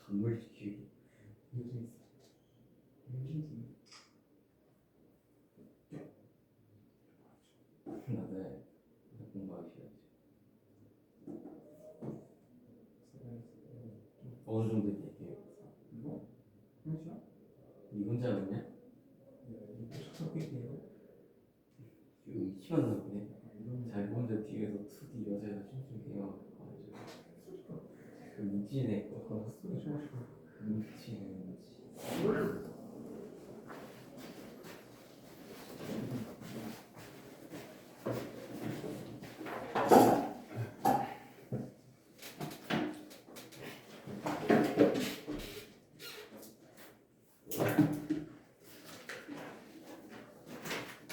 건물 지키기. 나는 공부하기 싫어. 어느 정도 얘기해. 니 혼자 왔냐? 여기 키웠나 보네. 자기 혼자 뒤에서 2D 여자애가 춤추게요. 그 미치네. 미치네.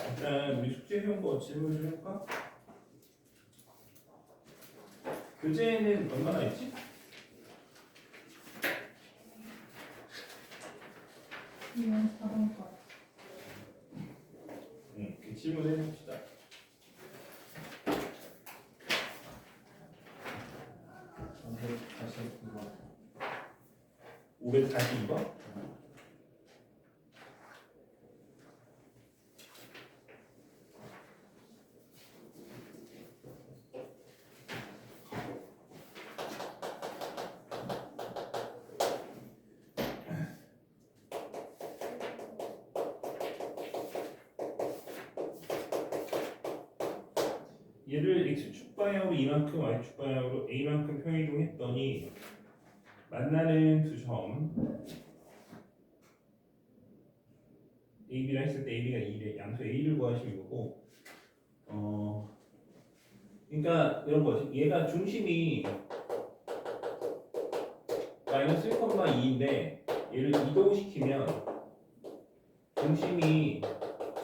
일단 우리 숙제 해온 거 질문 좀 해볼까? 교재는 얼마나 있지? 그 질문 해봅시다. 542번? 얘를 x축 방향으로 이만큼, y축 방향으로 a만큼 평이동했더니 만나는 두 점 ab라 했을 때 ab가 2래 양수 a를 구하시는 거고 그러니까 이런 거지. 얘가 중심이 마이너스 1,2인데 얘를 이동시키면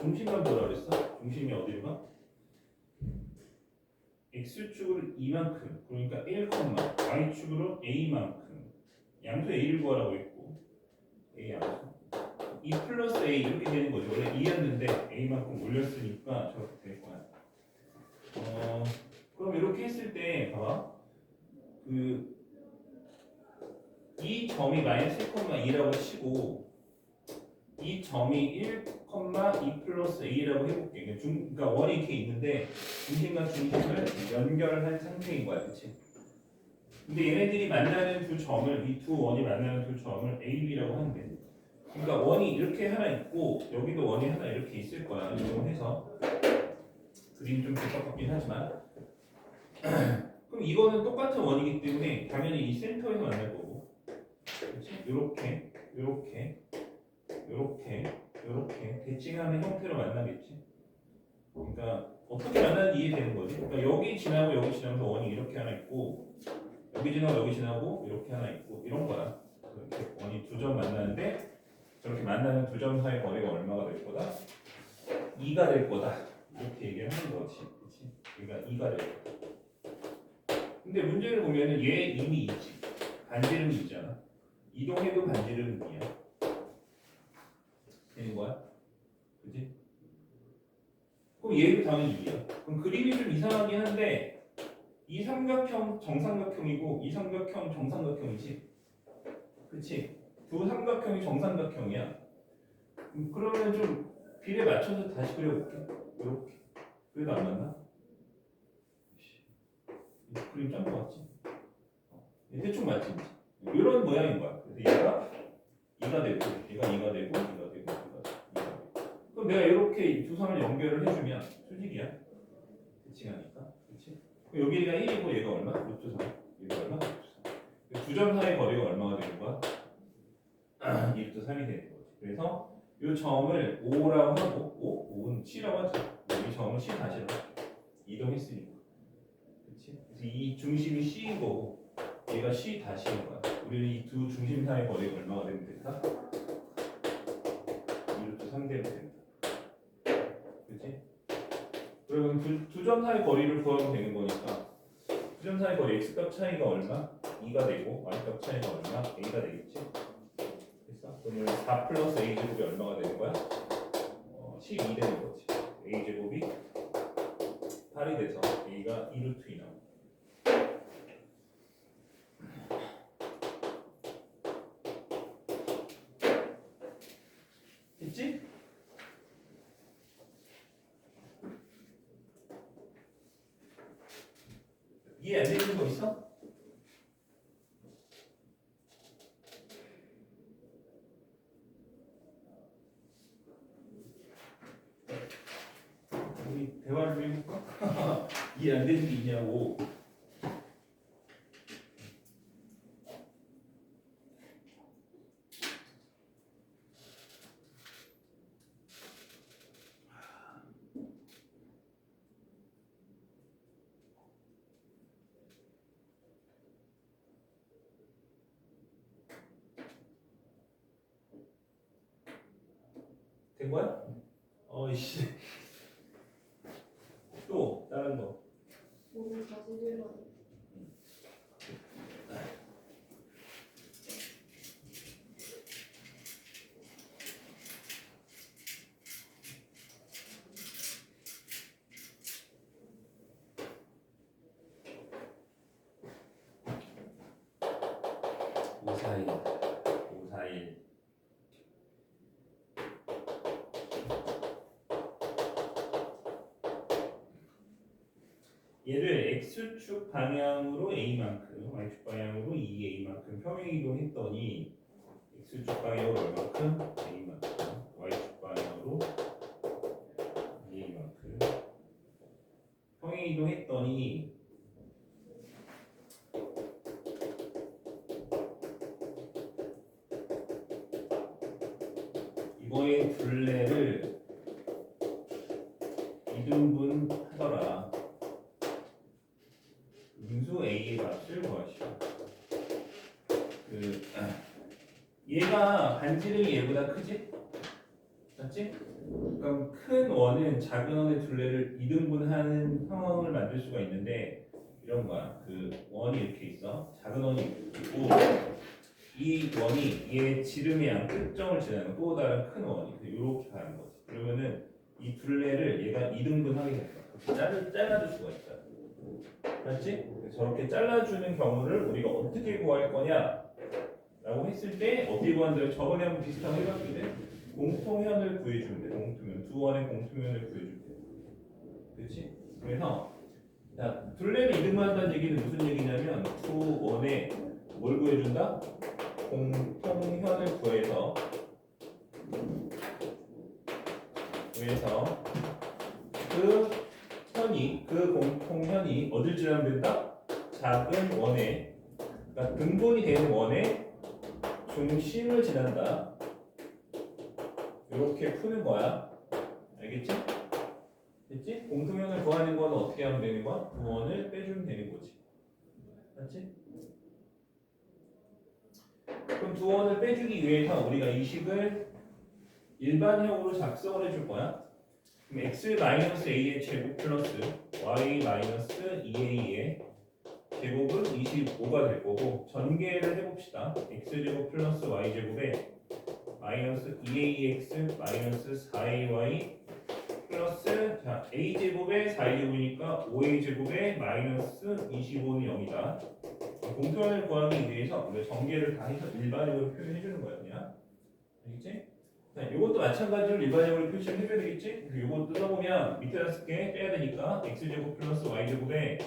중심만 보라 그랬어? 중심이 어디로 가? x축으로 이만큼 그러니까 1, y축으로 a만큼 양수 a를 구하라고 했고 a 양수 2 플러스 a 이렇게 되는 거죠. 원래 2였는데 a만큼 올렸으니까 저렇게 될 거야. 그럼 이렇게 했을 때 봐봐. 이 점이 마이너스 1,2라고 치고 이 점이 1, 2 플러스 a라고 해볼게. 그러니까 원이 이렇게 있는데 중심과 중심을 연결한 상태인 거야, 그렇지? 근데 얘네들이 만나는 두 점을 이 두 원이 만나는 두 점을 a, b라고 하는데, 그러니까 원이 이렇게 하나 있고 여기도 원이 하나 이렇게 있을 거야. 이렇게 해서 그림 좀 복잡하긴 하지만, 그럼 이거는 똑같은 원이기 때문에 당연히 이 센터에서 만날 거고, 그렇지? 요렇게 대칭하는 형태로 만나겠지. 그러니까 어떻게 만나는지 이해되는 거지. 그러니까 여기 지나고 여기 지나면서 원이 이렇게 하나 있고 여기 지나고 여기 지나고 이렇게 하나 있고 이런 거야. 이렇게 원이 두 점 만나는데 저렇게 만나는 두 점 사이 거리가 얼마가 될 거다? 2가 될 거다. 이렇게 얘기를 하는 거지. 그치? 그러니까 2가 될 거다. 근데 문제를 보면은 얘 이미 있지. 반지름이 있잖아. 이동해도 반지름은 2야. 되는 거야? 그지? 그럼 얘도 당연히 2야. 그럼 그림이 좀 이상하긴 한데 이 삼각형 정삼각형이고 이 삼각형 정삼각형이지. 그치? 두 삼각형이 정삼각형이야. 그러면 좀 비례 맞춰서 다시 그려볼게. 이렇게. 그래도 안 맞나? 그림 짠거 같지? 대충 맞지? 이런 모양인 거야. 그래서 얘가 2가 되고 얘가 2가 되고 2가 되고 2가 되고. 그럼 내가 이렇게 두 선을 연결을 해주면 수직이야. 대칭하니까. 그렇지? 여기가 1이고 얘가 얼마? 루트 3. 얘가 얼마? 루트 3. 두 점 사이 거리가 얼마가 되는 거야? 2 루트 3이 되는 거지. 그래서 이 점을 5라고 하고 5는 C라고 하죠. 이 점을 C 다시로 이동했으니까. 그렇지? 그래서 이 중심이 C인 거고 얘가 C 다시인 거야. 우리는 이 두 중심 사이 거리가 얼마가 되면 된다? 2 루트 3 되면 된다. 그렇지? 그러면 두 점 사이 거리를 구하면 되는 거니까 두 점 사이 거리 x값 차이가 얼마? 2가 되고 y값 차이가 얼마? a가 되겠지? 됐어? 그러면 4 플러스 a 제곱이 얼마가 되는 거야? 12 되는 거지. a 제곱이 8이 돼서 a가 2루트 2 나오고 있지? 이해 안 되는 거 있어? 우리 대화를 좀 해볼까? 이해 안 되는 게 있냐고. 된 거야? 어이씨. 또 다른 거. 오늘 다시 들어요. 오사일 541. 얘를 x축 방향으로 a만큼, y축 방향으로 2a만큼 평행이동했더니 x축 방향으로 얼만큼? a만큼, y축 방향으로 2a만큼 평행이동했더니 이거의 둘레를 이등분하더라. 음수 a의 값을 구하시오. 얘가 반지름이 얘보다 크지? 맞지? 그럼 큰 원은 작은 원의 둘레를 이등분하는 상황을 만들 수가 있는데 이런 거야. 그 원이 이렇게 있어. 작은 원이 있고 이 원이 얘 지름의 양 끝점을 지나는 또 다른 큰 원이 이렇게 가는 거지. 그러면은 이 둘레를 얘가 이등분하게 될 거야. 잘라줄 수가 있다. 맞지? 저렇게 잘라주는 경우를 우리가 어떻게 구할 거냐? 라고 했을 때 어떻게 구한다면 저번에 한번 비슷한 거 해봤는데 공통현을 구해주면 돼. 공통현. 두 원의 공통현을 구해주면 돼. 그렇지? 그래서 자, 둘레를 이등분한다는 얘기는 무슨 얘기냐면 두 원의 뭘 구해준다? 공통현을 구해서 그 공통현이 어딜 지나면 된다? 작은 원의 그러니까 등분이 되는 원의 중심을 지난다. 이렇게 푸는 거야. 알겠지? 됐지? 공통현을 구하는 건 어떻게 하면 되는 거야? 두 원을 빼주면 되는 거지. 맞지? 그럼 두 원을 빼주기 위해서 우리가 이 식을 일반형으로 작성을 해줄 거야. 그럼 x-a의 제곱 플러스 y-2a의 제곱은 25가 될 거고 전개를 해봅시다. x제곱 플러스 y제곱에 마이너스 2ax 마이너스 4ay 플러스 자 a제곱에 4a제곱이니까 5a제곱에 마이너스 25는 0이다. 공통현을 구하기 위해서 우리가 전개를 다 해서 일반형으로 표현해주는 거야 그냥. 알겠지? 자, 이것도 마찬가지로 일반형으로 표시를 해줘야 되겠지? 이거 뜯어보면 밑에다 쓸게 빼야 되니까 x제곱 플러스 y제곱에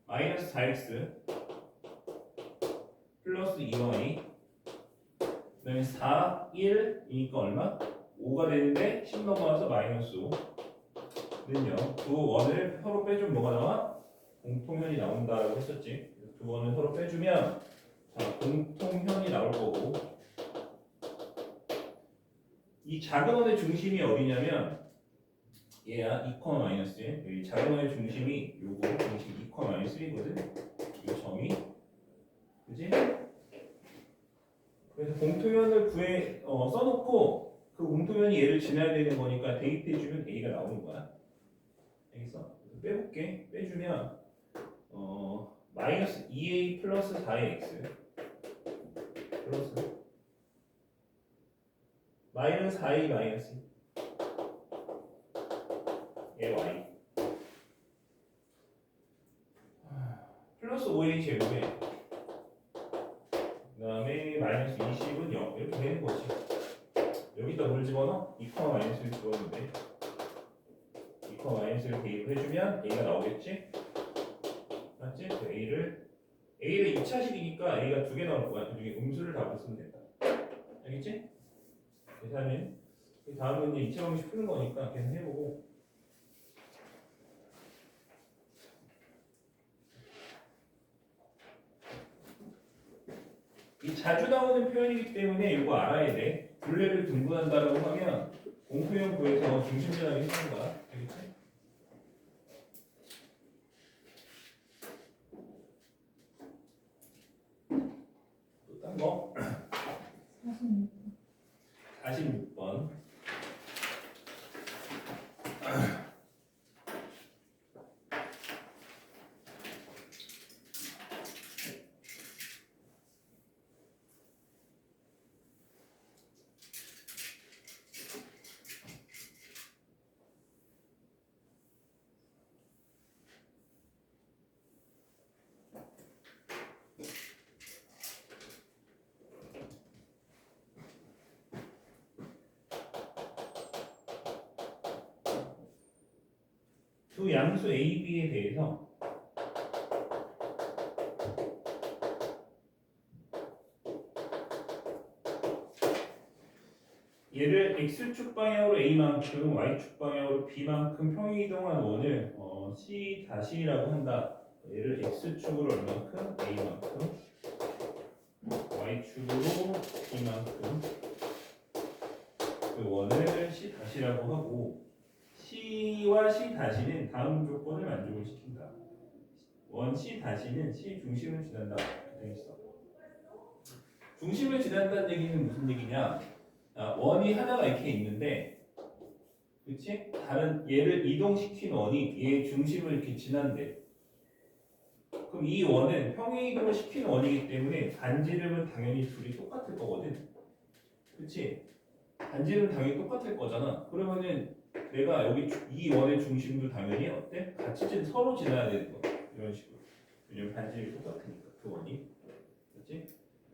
마이너스 4x 플러스 2y 그 다음에 4, 1이니까 얼마? 5가 되는데 10 넘어가서 마이너스 5는요 두 원을 서로 빼주면 뭐가 나와? 공통현이 나온다라고 했었지. 두 원을 서로 빼주면 자, 공통현이 나올 거고 이 작은 원의 중심이 어디냐면 얘야 2, 마이너스 1 여기 작은 원의 중심이 요거 중심 2, 마이너스 1이거든 이 점이 그지? 그래서 공통현을 써놓고 그 공통현이 얘를 지나야 되는 거니까 대입해주면 A가 나오는 거야. 알겠어? 빼볼게. 빼주면 마이너스 2A 플러스 4의 X 플러스 마이너스 4A 마이너스 얘 Y 플러스 5A 제곱에 그 다음에 마이너스 20은 0 이렇게 되는 거지. 여기다 뭘 집어넣어? 집어넣어? 2,-1을 집어넣으면 돼. 2,-1을 대입을 해주면 A가 나오겠지? 맞지? 그 A를 2차식이니까 A가 2개 나올 거야. 그 중에 음수를 답으로 쓰면 된다. 알겠지? 계산은 다음 문제 2차 방식 푸는 거니까 계산 해보고. 이 자주 나오는 표현이기 때문에 이거 알아야 돼. 둘레를 등분한다라고 하면 공표형 구에서 중심전환이 생기는 거야. 알겠지? 또 딴 거? 46번. 두 양수 A, B에 대해서 얘를 X축 방향으로 A만큼 Y축 방향으로 B만큼 평행이동한 원을 C-라고 한다. 얘를 X축으로 얼만큼 A만큼 Y축으로 B만큼 그 원을 C-라고 하고 C와 C-는 다음 조건을 만족을 시킨다. 원 C-는 C 중심을 지난다. 되어 있어. 중심을 지난다는 얘기는 무슨 얘기냐? 원이 하나가 이렇게 있는데, 그렇지? 다른 얘를 이동시킨 원이 얘 중심을 이렇게 지난대. 그럼 이 원은 평행이동을 시키는 원이기 때문에 반지름은 당연히 둘이 똑같을 거거든. 그렇지? 반지름은 당연히 똑같을 거잖아. 그러면은 내가 여기 이 원의 중심도 당연히 어때? 같이 서로 지나야 되는 거야. 이런 식으로. 왜냐면 반지름이 똑같으니까 그 원이. 그렇지?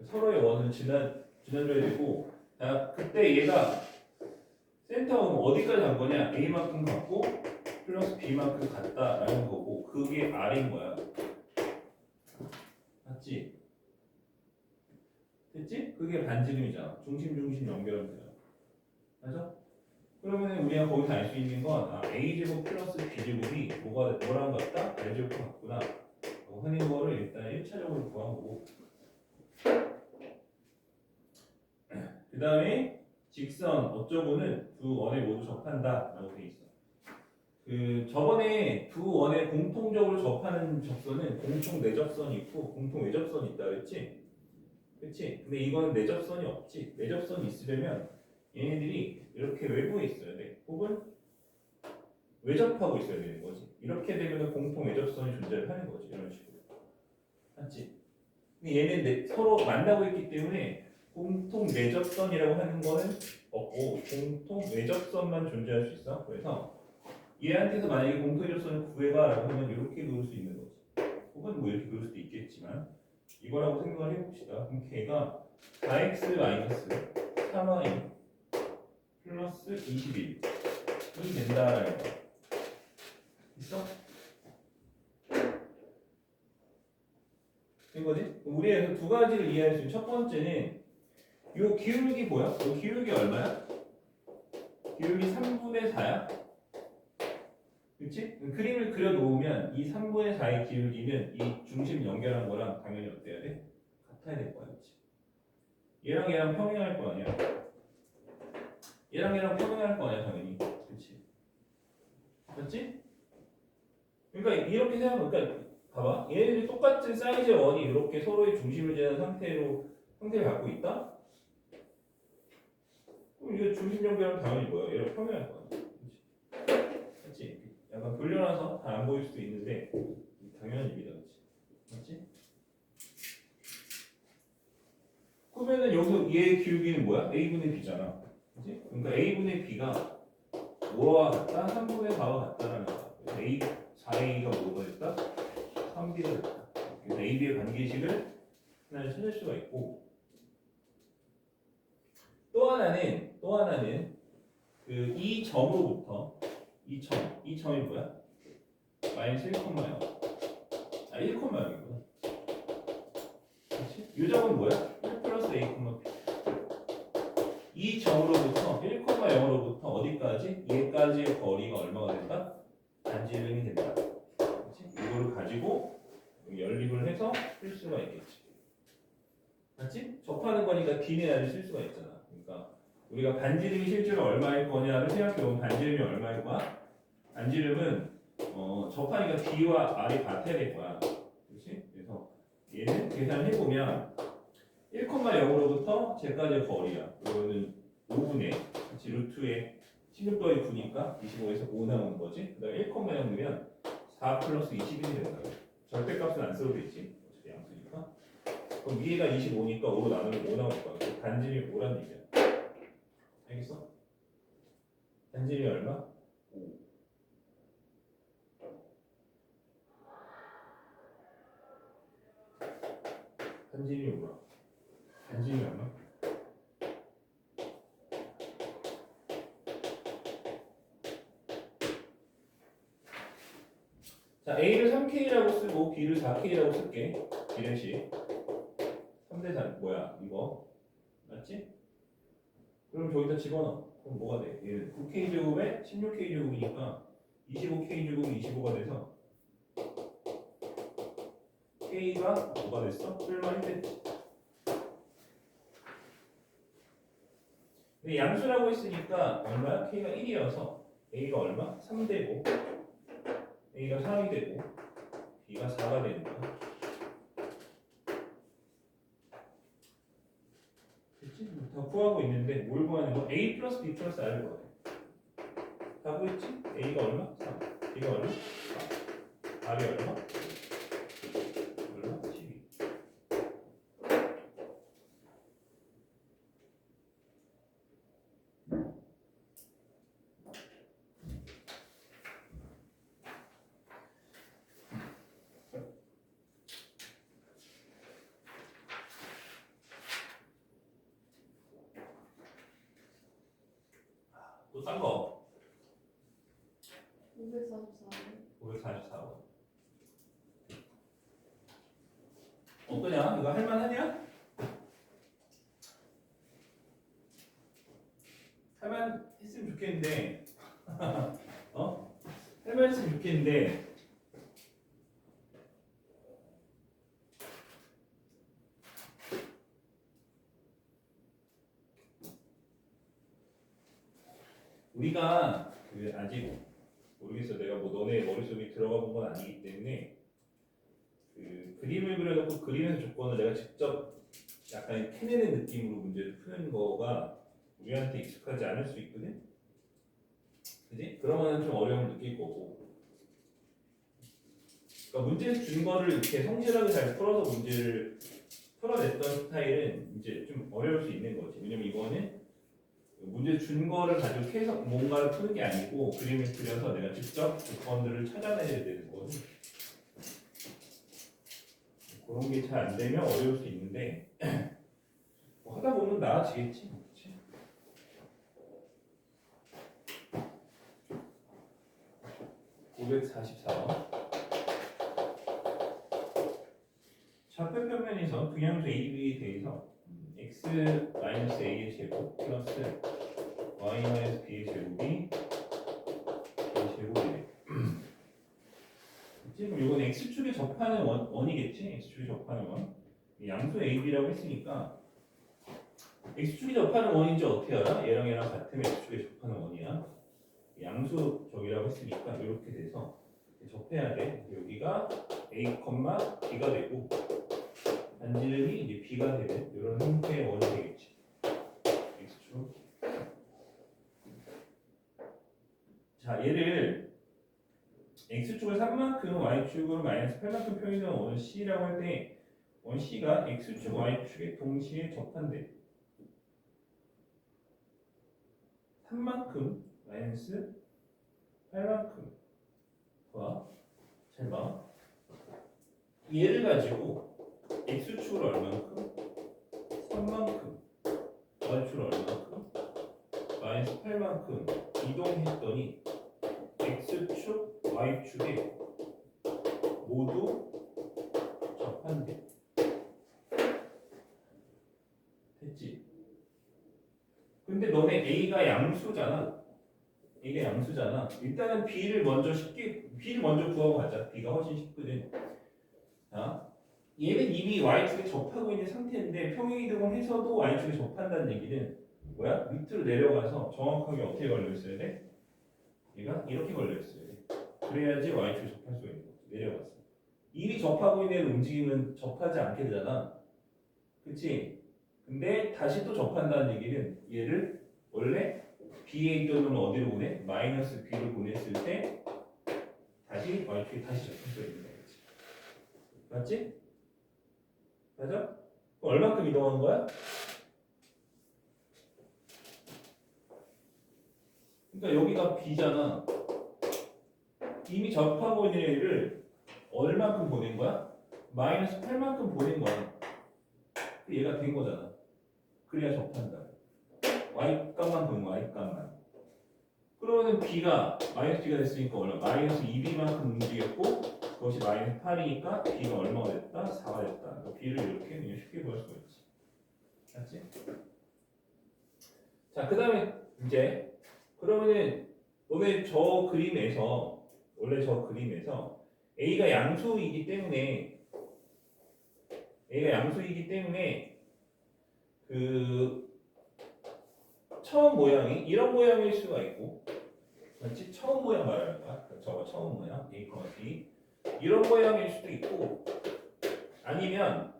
서로의 원을 지나줘야 되고. 자, 그때 얘가 센터는 어디까지 간 거냐? A만큼 갔고 플러스 B만큼 갔다라는 거고 그게 R인 거야. 맞지? 됐지? 그게 반지름이잖아. 중심 연결하면 되잖아. 맞아? 그러면 우리가 거기서 알 수 있는 건 A제곱 플러스 B제곱이 뭐랑 같다? R제곱 같구나. 하는 거를 일단 1차적으로 구한 거고 그 다음에 직선 어쩌고는 두 원에 모두 접한다 라고 돼 있어. 그 저번에 두 원에 공통적으로 접하는 접선은 공통 내접선이 있고 공통 외접선이 있다 그랬지? 그치? 근데 이거는 내접선이 없지. 내접선이 있으려면 얘네들이 이렇게 외부에 있어야 돼. 혹은 외접하고 있어야 되는 거지. 이렇게 되면 공통 외접선이 존재하는 거지. 이런 식으로. 맞지? 근데 얘는 서로 만나고 있기 때문에 공통 내접선이라고 하는 거는 없고 공통 외접선만 존재할 수 있어. 그래서 얘한테서 만약에 공통 외접선을 구해봐라고 하면 이렇게 그을 수 있는 거지. 혹은 뭐 이렇게 그을 수도 있겠지만 이거라고 생각을 해봅시다. 그럼 걔가 4x-3y 플러스 21이 된다라는 거 있어? 이거지? 우리가 두 가지를 이해할 수 있는 첫 번째는 요 기울기 뭐야? 요 기울기 얼마야? 기울기 3분의 4야? 그렇지? 그림을 그려 놓으면 이 3분의 4의 기울기는 이 중심 연결한 거랑 당연히 어때야 돼? 같아야 될 거야, 그렇지? 얘랑 평행할 거 아니야? 얘랑 평행할 거 아니야, 당연히. 그렇지? 맞지? 그러니까 이렇게 생각하면, 그러니까 봐봐, 얘네들이 똑같은 사이즈의 원이 이렇게 서로의 중심을 지는 상태를 갖고 있다? 그럼 이거 중심 연결은 당연히 뭐야? 얘랑 평행할 거 아니야? 그렇지? 약간 돌려놔서 잘 안 보일 수도 있는데 당연한 얘기다, 그렇지? 맞지? 그러면은 여기서 얘의 기울기는 뭐야? A분의 B잖아. 그치? 그러니까 A분의 B가 뭐와 같다? 3분의 4와 같다라는 거야. 4A가 뭐가 됐다? 3B가 됐다. 그래서 AB의 관계식을 하나를 찾을 수가 있고 또 하나는 그 이 점으로부터 이 점이 뭐야? 마이너스 1,0. 1,0이구나. 그렇지? 이 점은 뭐야? 1 플러스 a, 이 점으로부터 1,0으로부터 어디까지? 얘까지의 거리가 얼마가 된다? 반지름이 된다. 그렇지? 이거를 가지고 연립을 해서 쓸 수가 있겠지. 맞지? 접하는 거니까 B내야지 쓸 수가 있잖아. 그러니까 우리가 반지름이 실제로 얼마일 거냐를 생각해보면 반지름이 얼마일 거야? 반지름은 접하니까 B와 R이 같아야 될 거야. 그렇지? 그래서 얘는 계산을 해보면 1,0으로부터 제까지의 거리야. 그러면은 5분의 그렇지? 루트에 16 더하기 9니까 25에서 5 나오는 거지. 그 다음에 1,0면 4 플러스 21이 된다. 절대값은 안 써도 되지. 어차피 양수니까. 그럼 위에가 25니까 5로 나누면 5 나올 거야. 반지름이 5란 얘기야. 알겠어? 반지름이 얼마? 5. 반지름이 뭐야? 반지름이 얼마? 자, A를 3K라고 쓰고 B를 4K라고 쓸게. 비례식 3대 4 뭐야 이거 맞지? 그럼 저기다 집어넣어. 그럼 뭐가 돼? 얘는 9K제곱에 16K제곱이니까 25K제곱이 25가 돼서 K가 뭐가 됐어? 뿔만 1 됐지. 근데 양수라고 했으니까 얼마야? K가 1이어서 A가 얼마? 3되고 A가 3이 되고 B가 4가 되는 거야. 됐지? 다 구하고 있는데 뭘 구하는 거? A 플러스 B 플러스 R을 구해. 다 구했지? A가 얼마? 3. B가 얼마? 4. R이 얼마? 얼마? 12. 또 딴 거. 544원. 544원. 어떠냐? 이거 할만하냐? 할만 했으면 좋겠는데 할만 했으면 좋겠는데 우리가 아직 모르겠어. 내가 뭐 너네 머릿속에 들어가 본 건 아니기 때문에 그림을 그려놓고 그림에서 조건을 내가 직접 약간 캐내는 느낌으로 문제를 푸는 거가 우리한테 익숙하지 않을 수 있거든? 그지? 그러면 좀 어려움을 느낄 거고. 그러니까 문제에서 준 거를 이렇게 성실하게 잘 풀어서 문제를 풀어냈던 스타일은 이제 좀 어려울 수 있는 거지. 왜냐면 이거는 문제 준 거를 가지고 계속 뭔가를 푸는 게 아니고 그림을 그려서 내가 직접 조건들을 찾아내야 되는 거지. 그런 게 잘 안 되면 어려울 수 있는데 뭐 하다 보면 나아지겠지. 그렇지? (544원) 좌표 평면에서 분양수 AB에 대해서 x-a의 제곱 플러스 y-b의 제곱이 제곱이래. 지금 이건 x축에 접하는 원이겠지? x축에 접하는 원. 양수 ab라고 했으니까 x축에 접하는 원인지 어떻게 알아? 얘랑 얘랑 같으면 x축에 접하는 원이야. 양수 적이라고 했으니까 이렇게 돼서 접해야 돼. 여기가 a, b가 되고 반지름이 이제 b가 되는 이런 형태의 원이 되겠지. x축. 자, 얘를 x축을 3만큼 y축으로 마이너스 8만큼 표현한 원 c라고 할 때 원 c가 x축, y축에 동시에 접한대. 3만큼 마이너스 8만큼. 봐. 잘 봐. 얘를 가지고 x축을 얼만큼? 3만큼. y축을 얼만큼? 마이너스 8만큼 이동했더니 x축, y축에 모두 접한대. 됐지? 근데 너네 a가 양수잖아. A가 양수잖아. 일단은 B를 먼저 구하고 가자. B가 훨씬 쉽거든. 자, 얘는 이미 Y축에 접하고 있는 상태인데 평행이동을 해서도 Y축에 접한다는 얘기는 뭐야? 밑으로 내려가서 정확하게 어떻게 걸려 있어야 돼? 얘가 이렇게 걸려 있어야 돼. 그래야지 Y축에 접할 수가 있는 거지. 내려갔어. 이미 접하고 있는 움직임은 접하지 않게 되잖아. 그치? 근데 다시 또 접한다는 얘기는 얘를 원래 B에 있던 놈을 어디로 보내? 마이너스 B로 보냈을 때 다시 Y축에 다시 접할 수 있는 거지. 맞지? 맞아? 그럼 얼마큼 이동하는 거야? 그러니까 여기가 B잖아. 이미 접하고 있는 얘를 얼마큼 보낸 거야? 마이너스 8만큼 보낸 거야. 얘가 된 거잖아. 그래야 접한다. Y값만 보는 거야. Y값만. 그러면은 B가 마이너스 B가 됐으니까 얼마? 마이너스 2B만큼 움직였고 그것이 마이너스 8이니까 B가 얼마가 됐다? 4가 됐다. 그러니까 B를 이렇게 그냥 쉽게 구할 수가 있지. 맞지? 자, 그 다음에 이제 그러면은 너네 저 그림에서 원래 저 그림에서 A가 양수이기 때문에 그 처음 모양이 이런 모양일 수가 있고, 그렇지? 처음 모양 말하는 거야. 저거 처음 모양 A, B 이런 모양일 수도 있고, 아니면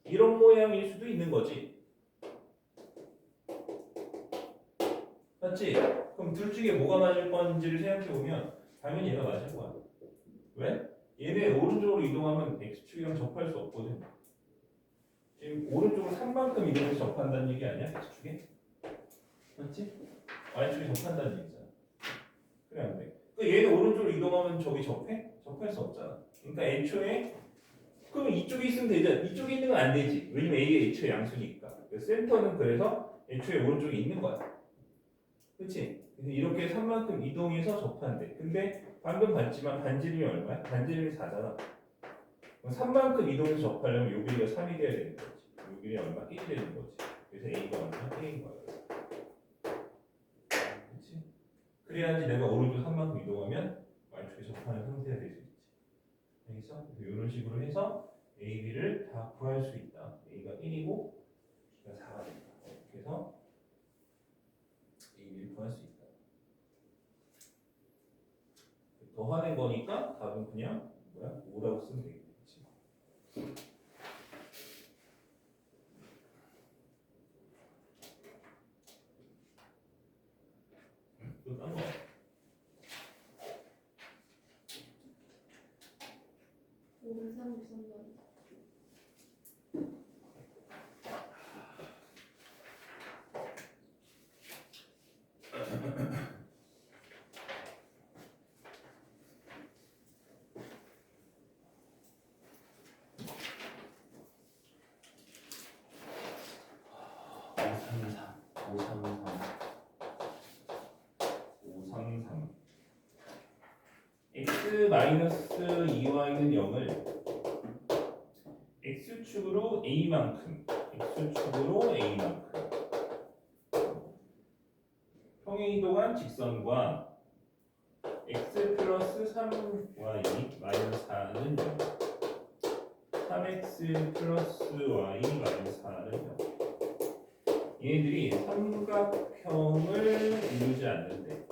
이런 모양일 수도 있는 거지. 맞지? 그럼 둘 중에 뭐가 맞을 건지를 생각해 보면 당연히 얘가 맞을 거야. 왜? 얘네 오른쪽으로 이동하면 x축이랑 접할 수 없거든. 지금 오른쪽으로 3만큼 이동해서 접한다는 얘기 아니야? x축에? 맞지? y축에 접한다는 얘기잖아. 그래 안 돼. 그러니까 얘는 오른쪽으로 이동하면 저기 접해? 접할 수 없잖아. 그러니까 애초에 그럼 이쪽에 있으면 되잖아. 이쪽에 있는 건 안 되지. 왜냐면 A가 애초에 양수니까. 센터는 그래서 애초에 오른쪽에 있는 거야. 그렇지? 그래서 이렇게 3만큼 이동해서 접한대. 근데 방금 봤지만 반지름이 얼마야? 반지름이 4잖아. 3만큼 이동해서 접하려면 요 길이가 3이 돼야 되는 거지. 요 길이 얼마? 1이 되는 거지. 그래서 A가 얼마? A인 거야. 그렇지? 그래야지 내가 오른쪽 3만큼 이동하면 Y축에 접하는 상태가 될 수 있지. 알겠어? 이런 식으로 해서 A, B를 다 구할 수 있다. A가 1이고 B가 4가 된다. 이렇게 해서 A, B를 구할 수 있다. 더하는 거니까 답은 그냥 뭐야? 5라고 쓰면 되겠지. 또 딴 거. 오른 33번. x 마이너스 2y는 0을 x축으로 a만큼 평행이동한 직선과 x 플러스 3y 마이너스 4는 0 3x 플러스 y 마이너스 4는 0 얘네들이 삼각형을 이루지 않는데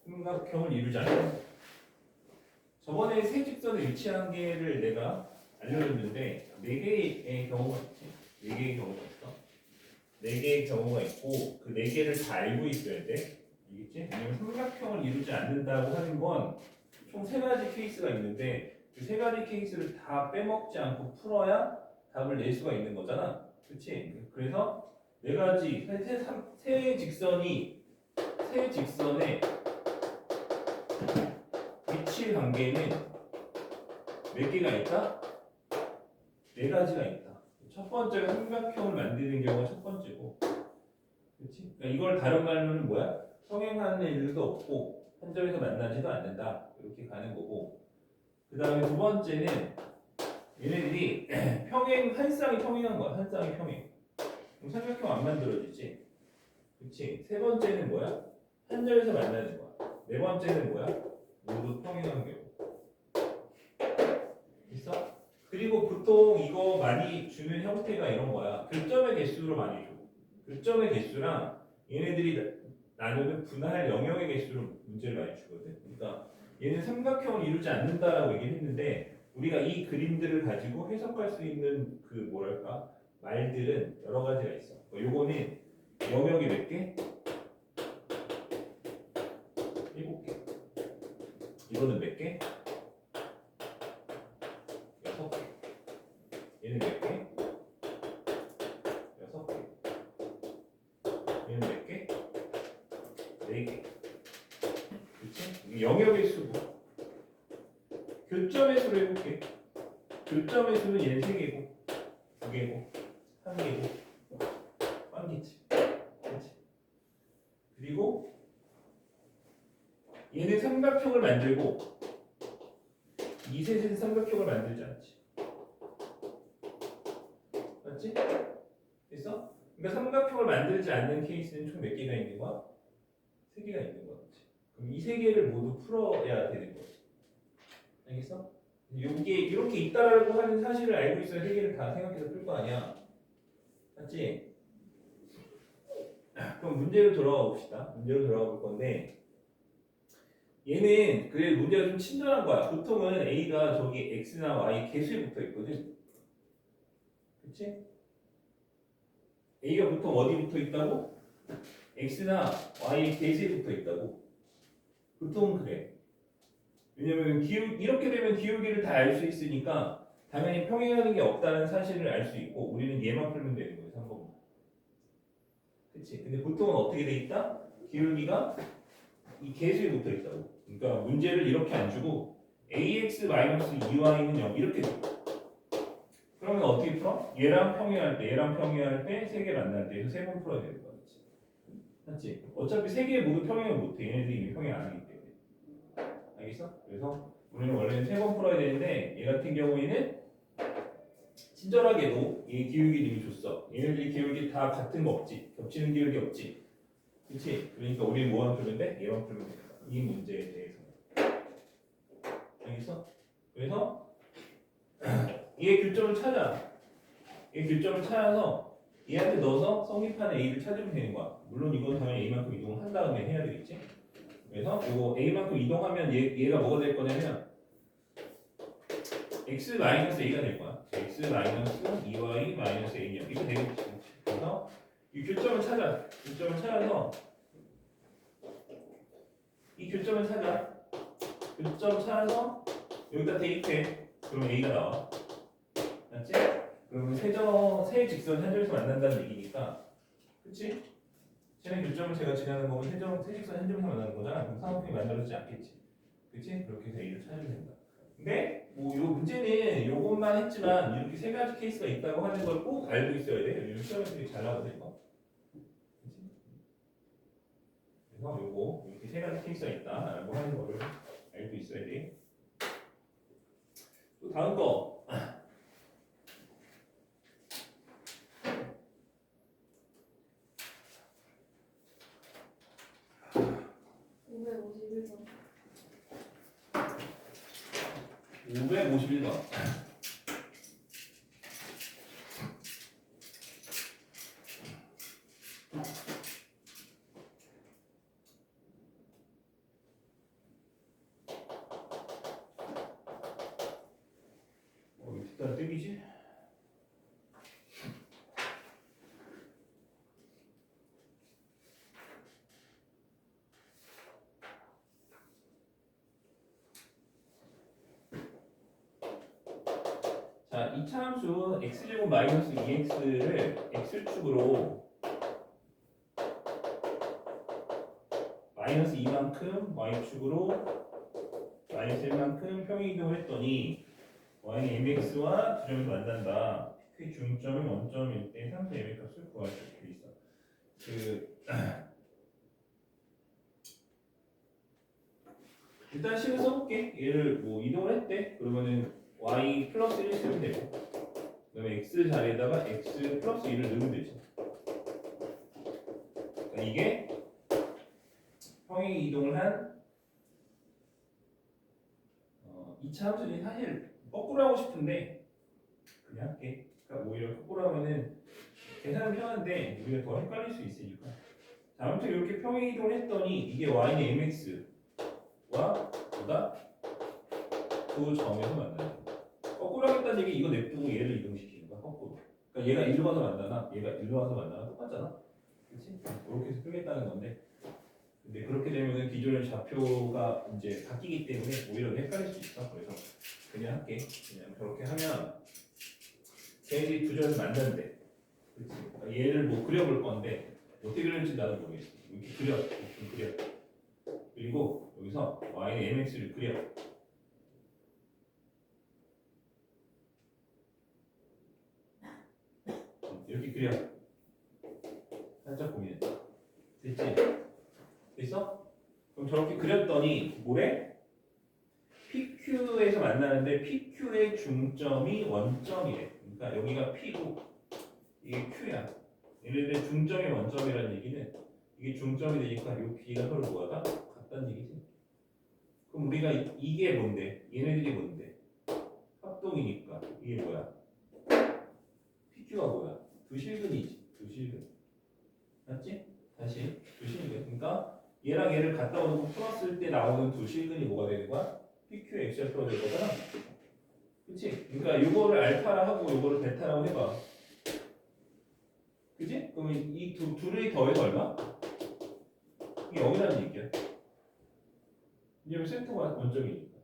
삼각형을 이루지 않는다. 저번에 세 직선의 위치 한계를 내가 알려줬는데 4개의 경우가 있지. 4개의 경우가 있어. 4개의 경우가 있고 그 4개를 다 알고 있어야 돼. 알겠지? 왜냐면 삼각형을 이루지 않는다고 하는 건 총 3가지 케이스가 있는데 그 3가지 케이스를 다 빼먹지 않고 풀어야 답을 낼 수가 있는 거잖아. 그치? 그래서 4가지, 세 직선에 위치 관계는 몇 개가 있다? 네 가지가 있다. 첫 번째가 삼각형을 만드는 경우가 첫 번째고, 그렇지? 그러니까 이걸 다른 말로는 뭐야? 성행하는 일도 없고 한 점에서 만나지도 않는다. 이렇게 가는 거고, 그 다음에 두 번째는 얘네들이 평행 한 쌍이 평행한 거야. 한 쌍이 평행. 그럼 삼각형 안 만들어지지. 그렇지? 세 번째는 뭐야? 한 점에서 만나는 거야. 네 번째는 뭐야? 모두 평행한 경우. 있어? 그리고 보통 이거 많이 주는 형태가 이런 거야. 교점의 개수로 많이 줘. 교점의 개수랑 얘네들이 나누는 분할 영역의 개수로 문제를 많이 주거든. 그러니까 얘는 삼각형을 이루지 않는다라고 얘기를 했는데 우리가 이 그림들을 가지고 해석할 수 있는 그 뭐랄까 말들은 여러 가지가 있어. 요거는 영역이 몇 개? 7개. 이거는 몇 개? 6개. 얘는 몇 개? 6개. 얘는 몇 개? 4개. 그치? 영역의 수고. 교점의 수로 해볼게. 교점의 수는 얘는 3개고, 2개고, 1개고, 꽝이지. 그치? 그리고 얘는 삼각형을 만들고, 이 셋은 삼각형을 만들지 않지. 맞지? 됐어? 그러니까 삼각형을 만들지 않는 케이스는 총 몇 개가 있는 거야? 3개가 있는 거지. 그럼 이 3개를 모두 풀어야 되는 거지. 알겠어? 이게 이렇게 있다라고 하는 사실을 알고 있어야 3개를 다 생각해서 풀 거 아니야. 맞지? 그럼 문제로 돌아가 봅시다. 문제로 돌아가 볼 건데 얘는 그래 문제가 좀 친절한 거야. 보통은 A가 저기 X나 Y 개수에 붙어 있거든. 그치? A가 보통 어디 붙어 있다고? X나 Y 개수에 붙어 있다고. 보통은 그래. 왜냐면 이렇게 되면 기울기를 다 알 수 있으니까 당연히 평행하는 게 없다는 사실을 알 수 있고 우리는 얘만 풀면 되는 거예요. 3번만. 그치? 근데 보통은 어떻게 돼 있다? 기울기가 이 개수에 붙어 있다고. 그러니까 문제를 이렇게 안 주고 ax-2y는 0 이렇게 줘. 그러면 어떻게 풀어? 얘랑 평행할 때, 얘랑 평행할 때, 3개 만날 때, 그래서 3번 풀어야 되는 거야. 맞지? 어차피 3개 모두 평행을 못해. 얘네들이 이미 평행 안 하기 때문에. 알겠어? 그래서 우리는 원래는 3번 풀어야 되는데 얘 같은 경우에는 친절하게도 이 기울기를 이미 줬어. 얘네들이 기울기 다 같은 거 없지. 겹치는 기울기 없지. 그렇지? 그러니까 우리는 뭐만 풀면 돼? 얘만 풀면 된다. 이 문제에 대해서. 알겠어? 그래서 얘의 교점을 찾아. 얘 교점을 찾아서 얘한테 넣어서 성립하는 A를 찾으면 되는 거야. 물론 이건 당연히 A만큼 이동을 한 다음에 해야 되겠지? 그래서 이거 A만큼 이동하면 얘가 뭐가 될 거냐면 X-A가 될 거야. X-2y-A냐 이거 되겠지. 그래서 이 교점을 찾아. 교점을 찾아서 이 교점을 찾아. 교점 찾아서 여기다 대입해. 그럼 A가 나와. 맞지? 그러면 세 직선 한 점에서 만난다는 얘기니까, 그치? 쟤네 교점을 제가 지나는 거면 세 직선 한 점에서 만나는 거잖아. 그럼 삼각형이 만들어지지 않겠지. 그치? 그렇게 해서 A를 찾으면 된다. 근데 뭐 요 문제는 요것만 했지만 이렇게 3가지 케이스가 있다고 하는 걸 꼭 알고 있어야 돼. 요즘 시험에서 잘 나오거든 이거. 그치? 그래서 요거 이렇게 3가지 케이스가 있다라고 하는 거를 알고 있어야 돼. 또 다음 거. 551번. 왜 뒷단을 땡기지? 자, 이차함수 x제곱 마이너스 2x를 x축으로 마이너스 2만큼 y축으로 y셀만큼 평행 이동을 했더니 y는 mx와 두 점에서 만난다. 그 중점이 원점일 때 상수 m의 값을 구할 수 있게 돼 있어. 일단 식을 써볼게. 얘를 뭐 이동을 했대. 그러면은 y 플러스 1 쓰면 되고, 그다음에 x 자리에다가 x 플러스 1을 넣으면 되지. 그러니까 이게 평행 이동을 한 2차 함수지. 사실 거꾸로 하고 싶은데 그냥 할게. 그러니까 오히려 거꾸로 하면은 계산은 편한데 우리가 더 헷갈릴 수 있으니까. 자, 아무튼 이렇게 평행 이동을 했더니 이게 y는 mx와 보다 그 점에서 만나요. 거꾸로 하겠다는 얘기 이거 냅두고 얘를 이동시키는 거야. 거꾸로. 그러니까 얘가 일로 가서 만나나 얘가 일로 가서 만나나 똑같잖아. 그렇지? 이렇게 해서 쓰겠다는 건데. 근데 그렇게 되면은 기존의 좌표가 이제 바뀌기 때문에 오히려 헷갈릴 수 있어. 그래서 그냥 할게. 그냥 저렇게 하면 걔네들이 두 점을 만난대. 그렇지? 그러니까 얘를 뭐 그려볼 건데 어떻게 그릴지 나도 모르겠어. 이렇게 그려. 좀 그려. 그리고 여기서 y는 mx를 그려. 이렇게 그려. 살짝 고민했다. 됐지? 됐어? 그럼 저렇게 그렸더니 뭐래? PQ에서 만나는데 PQ의 중점이 원점이래. 그러니까 여기가 P고 이게 Q야. 얘네들 중점이 원점이라는 얘기는 이게 중점이 되니까 이 B가 서로 뭐가 같다는 얘기지. 그럼 우리가 이게 뭔데? 얘네들이 뭔데? 합동이니까 이게 뭐야? PQ가 뭐야? 두 실근이지. 두 실근. 맞지? 다시 두 실근. 그러니까 얘랑 얘를 갖다 놓고 풀었을 때 나오는 두 실근이 뭐가 되는 거야? PQ X좌표가 될 거잖아. 그치? 그러니까 요거를 알파라 하고 요거를 베타라고 해봐. 그치? 그러면 이 둘이 더해서 얼마? 이게 0이라는 얘기야. 왜냐면 센터가 원점이니까.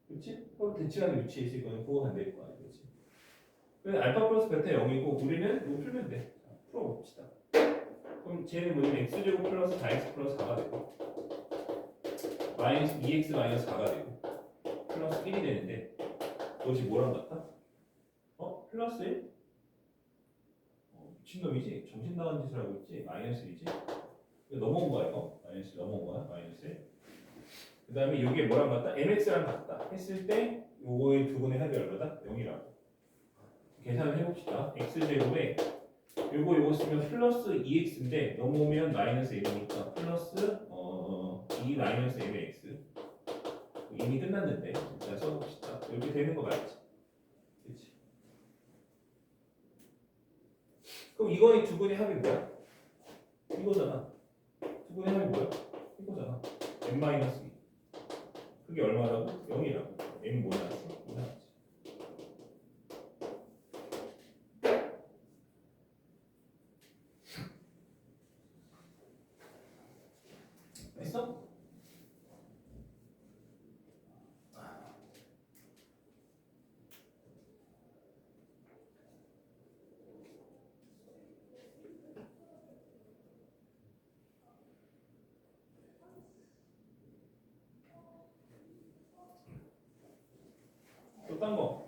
그치? 서로 대칭하는 위치에 있을 거는 부호가 안 될 거 아니야. 그치? 그래서 알파 플러스 베타 0이고 우리는 이거 풀면 돼. 자, 풀어봅시다. 그럼 쟤는 뭐냐면 x제곱 플러스 4x 플러스 4가 되고 마이너스 2x 마이너스 4가 되고 플러스 1이 되는데 그것이 뭐랑 같아? 플러스 1? 미친놈이지? 정신 나간 짓을 하고 있지? 마이너스 1이지? 이거 넘어온 거야 이거? 마이너스 넘어온 거야? 마이너스 1. 그 다음에 이게 뭐랑 같다? mx랑 같다 했을 때 요거의 두 분의 합이 얼마다? 0이라고 계산을 해봅시다. x제곱에 요거 쓰면 플러스 2x인데 넘어오면 마이너스 1이니까 플러스 2 마이너스 m의 x 이미 끝났는데 자 써봅시다. 이렇게 되는 거 맞지? 그치? 그럼 이거의 두 분의 합이 뭐야? 이거잖아. 두 분의 합이 뭐야? 이거잖아. m 마이너스 2 그게 얼마라고? 0이라고. m 뭐 나왔어? 5 나왔지. 됐어? 또 딴 거.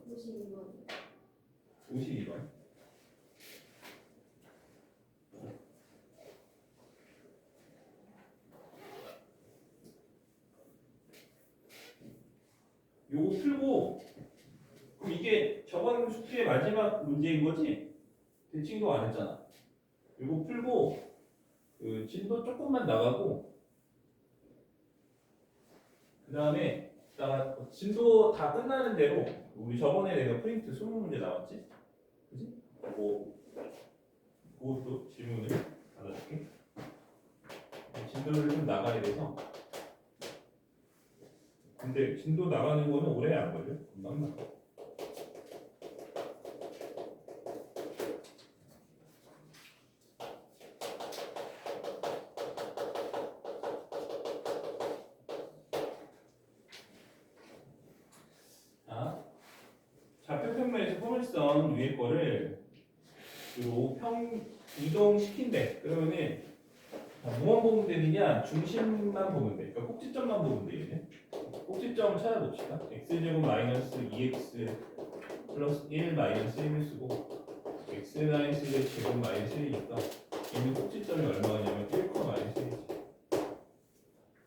52번. 52번. 요거 풀고 그럼 이게 저번 숙제의 마지막 문제인 거지? 대칭도 안 했잖아. 요거 풀고 그 진도 조금만 나가고 그 다음에 진도 다 끝나는 대로 우리 저번에 내가 프린트 20문제 나왔지? 그지? 그것도 질문을 받아줄게. 진도를 좀 나가야 돼서 근데 진도 나가는 거는 오래 안 걸려. 금방 나가. 자, 좌표 평면에서 포물선 위에 거를 이동시킨대. 그러면은 뭐만 보면 되느냐? 중심만 보면 돼. 그러니까 꼭지점만 보면 돼. 얘는. 꼭지점 찾아봅시다. x제곱 마이너스 2x 플러스 1 마이너스 1을 쓰고 x 마이너스 1의 제곱 마이너스 1이니까 얘는 꼭지점이 얼마냐면 1, 마이너스 1이지.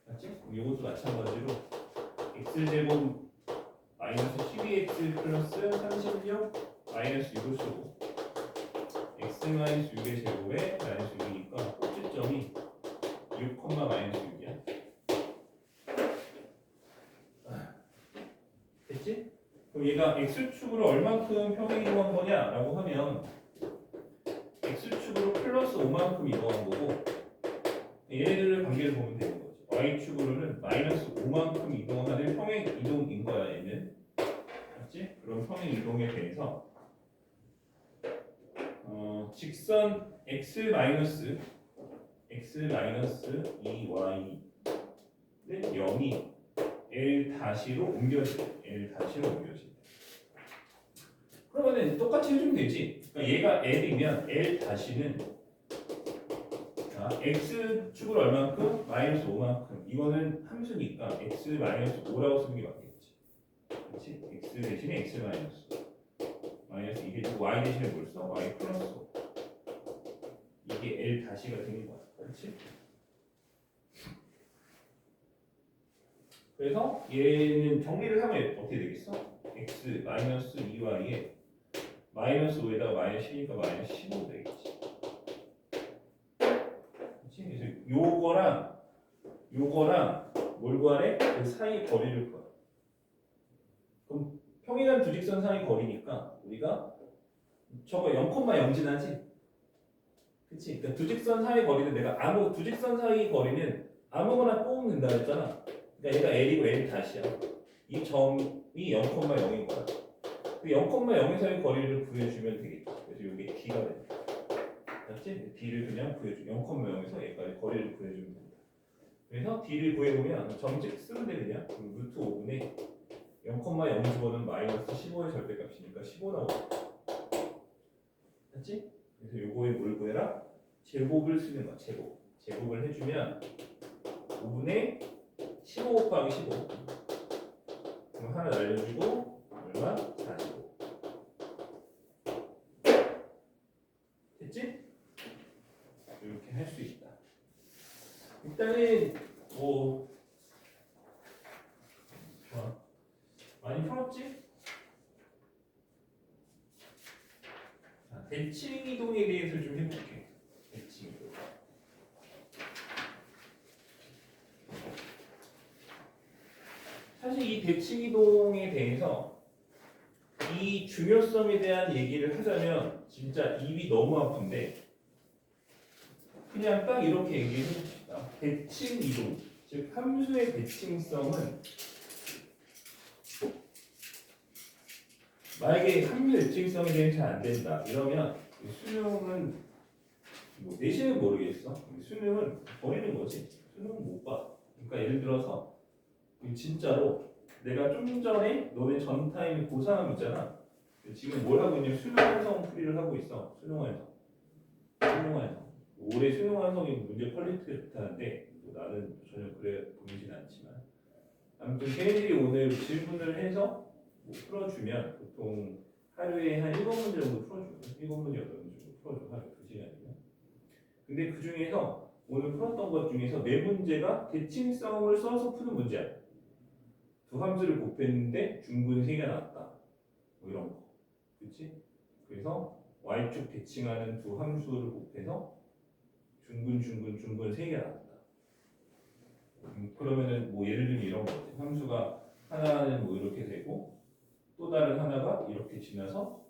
맞지? 이것도 마찬가지로 x제곱 마이너스 12x 플러스 36 마이너스 6을 쓰고 x 마이너스 6의 제곱에 마이너스 6이니까 꼭지점이 6, 마이너스 6이야. 됐지? 그럼 얘가 x축으로 얼만큼 평행 이동한 거냐라고 하면 x축으로 플러스 5만큼 이동한 거고 얘네들의 관계를 보면 되는 거지. y축으로는 마이너스 5만큼 이동하는 평행 이동인 거야 얘는. 맞지? 그럼 평행 이동에 대해서 직선 x 마이너스 2y는 0이 L 다시로 옮겨져. 그러면은 똑같이 해주면 되지. 그러니까 얘가 L이면 L 다시는 x 축으로 얼만큼? 마이너스 5만큼. 이거는 함수니까 x 마이너스 5라고 쓰는 게 맞겠지. 그렇지? x 대신에 x 마이너스 이게 y 대신에 뭘 써? y 플러스 5. 이게 L 다시가 되는 거야. 그렇지? 그래서 얘는 정리를 하면 어떻게 되겠어? x 마이너스 2y에 마이너스 5에다가 마이너스 10이니까 마이너스 15 되겠지. 그렇지? 그래서 요거랑 뭘 구하래? 그 사이 거리를 구하. 그럼 평행한 두 직선 사이 거리니까 우리가 저거 0,0 지나지? 그치? 그러니까 두 직선 사이 거리는 내가 두 직선 사이 거리는 아무거나 뽑으면 된다 했잖아. 그러니까 얘가 L이고 L 다시야. 이 점이 0,0인 거야. 그 0,0에서의 거리를 구해주면 되겠죠. 그래서 이게 D가 됩니다. 맞지? D를 그냥 구해줘. 0,0에서 얘까지 거리를 구해주면 된다. 그래서 D를 구해보면 점집 쓰면 돼 그냥. 루트 5분의 0,0 집어는 마이너스 15의 절대값이니까 15 나오고. 맞지? 그래서 요거에 뭘 구해라? 제곱을 쓰는 거야. 제곱을 해주면 5분의 15 곱하기 15. 그럼 하나 날려주고 얼마? 45. 됐지? 이렇게 할 수 있다. 일단은 뭐 좋아. 많이 풀었지? 자, 대칭 이동에 대해서 좀 해볼게. 대칭 이동. 사실 이 대칭 이동에 대해서 이 중요성에 대한 얘기를 하자면 진짜 입이 너무 아픈데 그냥 딱 이렇게 얘기해 봅시다. 대칭 이동, 즉 함수의 대칭성은 만약에 함수 대칭성에 대해서 잘 안 된다 이러면 수능은 뭐 내신은 모르겠어. 수능은 버리는 거지. 수능은 못 봐. 그러니까 예를 들어서 진짜로 내가 좀 전에 너네 전 타임 고3 있잖아. 지금 뭘 하고 있냐면 수능 완성 풀이를 하고 있어. 수능 완성. 올해 수능 완성이 문제 퀄리티가 좋다는데 나는 전혀 그래 보이진 않지만 아무튼 걔네들이 오늘 질문을 해서 뭐 풀어주면 보통 하루에 한 7문제 정도 풀어줘. 7문제, 8문제 정도 풀어줘. 하루에 2시간이면. 근데 그 중에서 오늘 풀었던 것 중에서 4문제가 대칭성을 써서 푸는 문제야. 두 함수를 곱했는데 중근 3개 나왔다. 뭐 이런 거. 그치? 그래서 y축 대칭하는 두 함수를 곱해서 중근 3개 나왔다. 그러면은 뭐 예를 들면 이런 거지. 함수가 하나는 뭐 이렇게 되고 또 다른 하나가 이렇게 지나서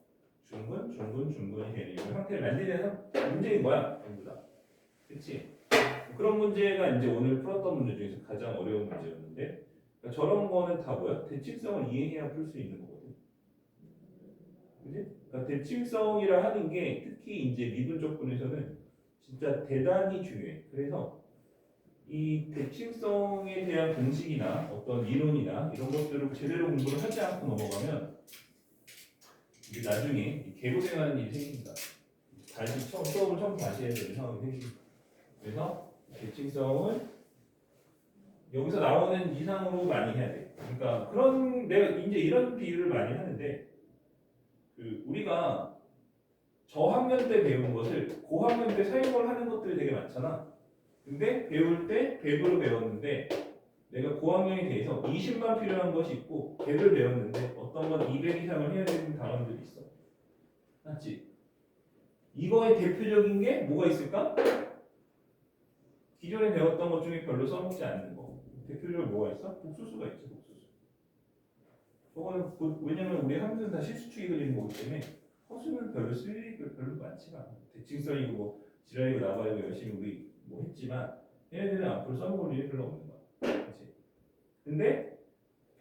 중근이 되는 이런 형태를 만드는 문제인 거야. 전부 다. 그치? 그런 문제가 이제 오늘 풀었던 문제 중에서 가장 어려운 문제였는데 그러니까 저런 거는 다 뭐야? 대칭성을 이해해야 풀 수 있는 거거든. 그지? 그러니까 대칭성이라 하는 게 특히 이제 미분적 분에서는 진짜 대단히 중요해. 그래서 이 대칭성에 대한 공식이나 어떤 이론이나 이런 것들을 제대로 공부를 하지 않고 넘어가면 이게 나중에 개고생하는 일이 생긴다. 다시 수업을 처음 다시 해야 되는 상황이 생긴다. 그래서 대칭성은 여기서 나오는 이상으로 많이 해야 돼. 그러니까 그런 내가 이제 이런 비유를 많이 하는데 그 우리가 저학년 때 배운 것을 고학년 때 사용을 하는 것들이 되게 많잖아. 근데 배울 때 100으로 배웠는데 내가 고학년이 돼서 20만 필요한 것이 있고 100을 배웠는데 어떤 건 200 이상을 해야 되는 단원들이 있어. 맞지? 이거의 대표적인 게 뭐가 있을까? 기존에 배웠던 것 중에 별로 써먹지 않는 거. 대표적으로 뭐가 있어? 복수수가 있죠. 복수수. 저거는 왜냐면 우리 함수는 다 실수축이 그리는 거기 때문에 허수는 별로 쓸 일이 별로 많지가 않아. 대칭성이고 뭐 지랄이고 나발이고 열심히 우리 뭐 했지만 얘네들은 앞으로 써먹을 일이 별로 없는 거야. 그렇지? 근데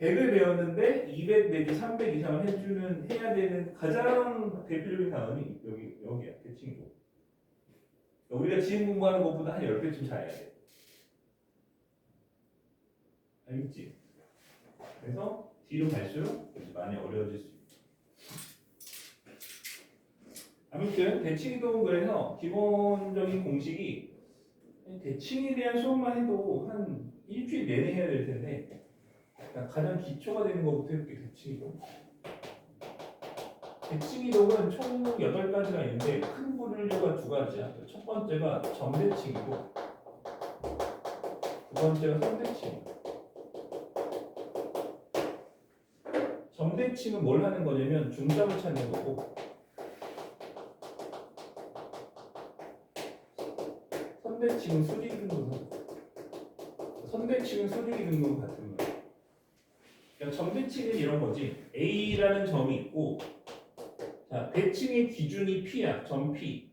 100을 배웠는데 200 내지 300 이상을 해야 되는 가장 대표적인 단원이 여기야. 대칭이고. 우리가 지금 공부하는 것보다 한 10배쯤 잘해야 돼. 알겠지? 그래서 뒤로 갈수록 많이 어려워질 수 있다. 아무튼 대칭이동은 그래서 기본적인 공식이 대칭에 대한 수업만 해도 한 일주일 내내 해야 될 텐데 가장 기초가 되는 것부터 해볼게. 대칭이동. 대칭이동은 총 8가지가 있는데 큰 분류가 2가지야. 첫 번째가 점대칭이고 두 번째가 선대칭. 점대칭은 뭘 하는 거냐면 중점을 찾는 거고 선대칭은 수직이 등분. 선대칭은 수직이 등분 같은 거야. 그러니까 점대칭은 이런 거지. A라는 점이 있고 자, 대칭의 기준이 P야. 점 P.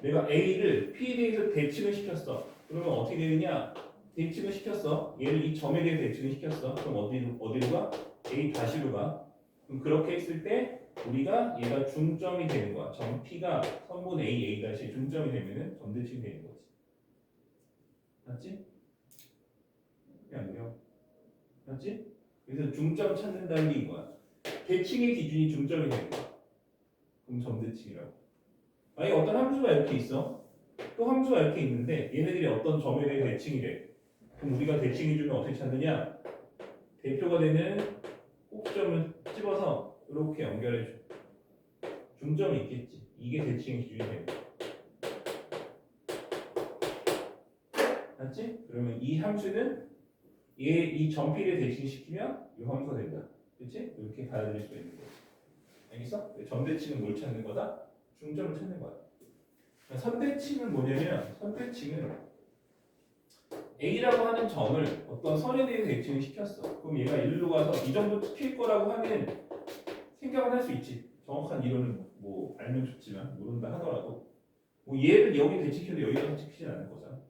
내가 A를 P에 대해서 대칭을 시켰어. 그러면 어떻게 되느냐? 대칭을 시켰어. 얘를 이 점에 대해 대칭을 시켰어. 그럼 어디로 가? A 다시로 가. 그럼 그렇게 했을 때 우리가 얘가 중점이 되는 거야. 점 P가 선분 A 다시 중점이 되면은 점대칭이 되는 거지. 맞지? 그냥 그래요. 맞지? 그래서 중점 찾는다는 게 이거야. 대칭의 기준이 중점이 되는 거야. 그럼 점대칭이라고. 아니 어떤 함수가 이렇게 있어. 또 함수가 이렇게 있는데 얘네들이 어떤 점에 대해 대칭이 돼. 그럼 우리가 대칭 기준을 어떻게 찾느냐? 대표가 되는 꼭지점을 집어서 이렇게 연결해줘. 중점이 있겠지. 이게 대칭 기준이 되는 거야. 맞지? 그러면 이 함수는 이 점피를 대칭시키면 이 함수가 된다. 그렇지? 이렇게 받아들일 수가 있는 거지. 알겠어? 점대칭은 뭘 찾는 거다? 중점을 찾는 거야. 선대칭은 뭐냐면 선대칭은 A라고 하는 점을 어떤 선에 대해 대칭을 시켰어. 그럼 얘가 일로 가서 이 정도 찍힐 거라고 하면 생각은 할 수 있지. 정확한 이론은 뭐 알면 좋지만 모른다 하더라도 뭐 얘를 여기 대칭해도 여기가 찍히진 않을 거잖아.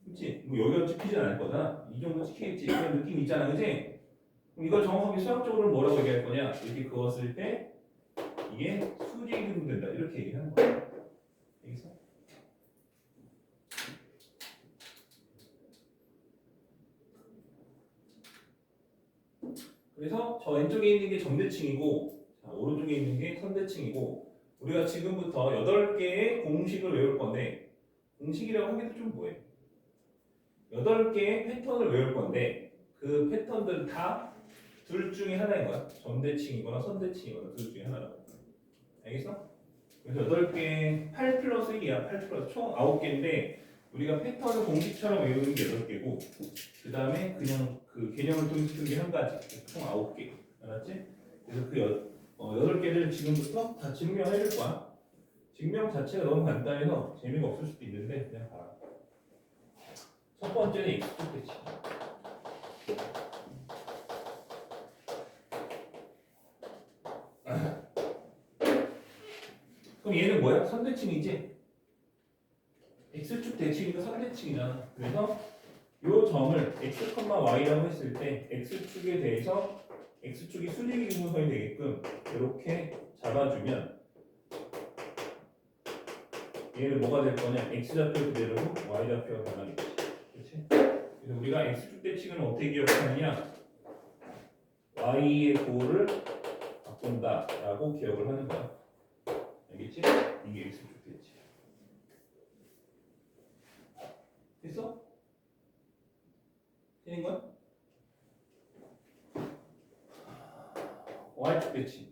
그렇지? 뭐 여기가 찍히진 않을 거잖아. 이 정도 찍히겠지. 그런 느낌 있잖아, 그렇지? 그럼 이걸 정확하게 수학적으로 뭐라고 얘기할 거냐? 이렇게 그었을 때 이게 수직이 등분된다. 이렇게 얘기하는 거야. 알겠어? 그래서 저 왼쪽에 있는 게 점대칭이고 자, 오른쪽에 있는 게 선대칭이고 우리가 지금부터 8개의 공식을 외울 건데 공식이라고 하기도 좀 뭐해. 8개의 패턴을 외울 건데 그 패턴들은 다 둘 중에 하나인 거야. 점대칭이거나 선대칭이거나 둘 중에 하나라고. 알겠어? 그래서 8개 8 플러스 1이야. 8 플러스 총 9개인데 우리가 패턴을 공식처럼 외우는 게 8개고 그 다음에 그냥 그 개념을 통해서 푸는 게 한 가지. 총 9개. 알았지? 그래서 그 8개를 지금부터 다 증명해 줄 거야. 증명 자체가 너무 간단해서 재미가 없을 수도 있는데 그냥 봐라. 첫 번째는 X축 대칭. 그럼 얘는 뭐야? 선대칭이지? X축 대칭이니까 선대칭이잖아. 그래서 이 점을 X, Y라고 했을 때 X축에 대해서 X축이 수직이 등분선이 되게끔 이렇게 잡아주면 얘는 뭐가 될 거냐? X좌표 그대로고 Y좌표가 변하겠지. 그렇지? 그래서 우리가 X축 대칭은 어떻게 기억하느냐? Y의 고를 바꾼다라고 기억을 하는 거야. 알겠지? 이게 X축 대칭. 틀린 거야? Y축 대칭.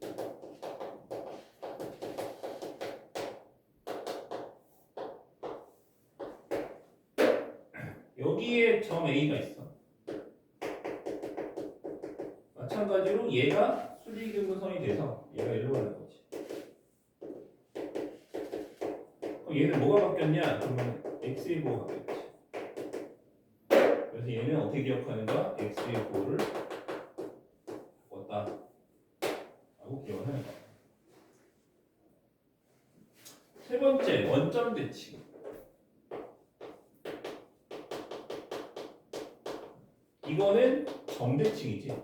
여기에 점 A가 있어. 마찬가지로 얘가 수직이등분선이 돼서 얘가 일로 가는 거지. 그럼 얘는 뭐가 바뀌었냐? 그러면 x의 보가 바뀌었지. 그래서 얘는 어떻게 기억하는가? x의 보를 바꿨다 라고 기억을 하는 거야. 세 번째, 원점 대칭. 이거는 점대칭이지.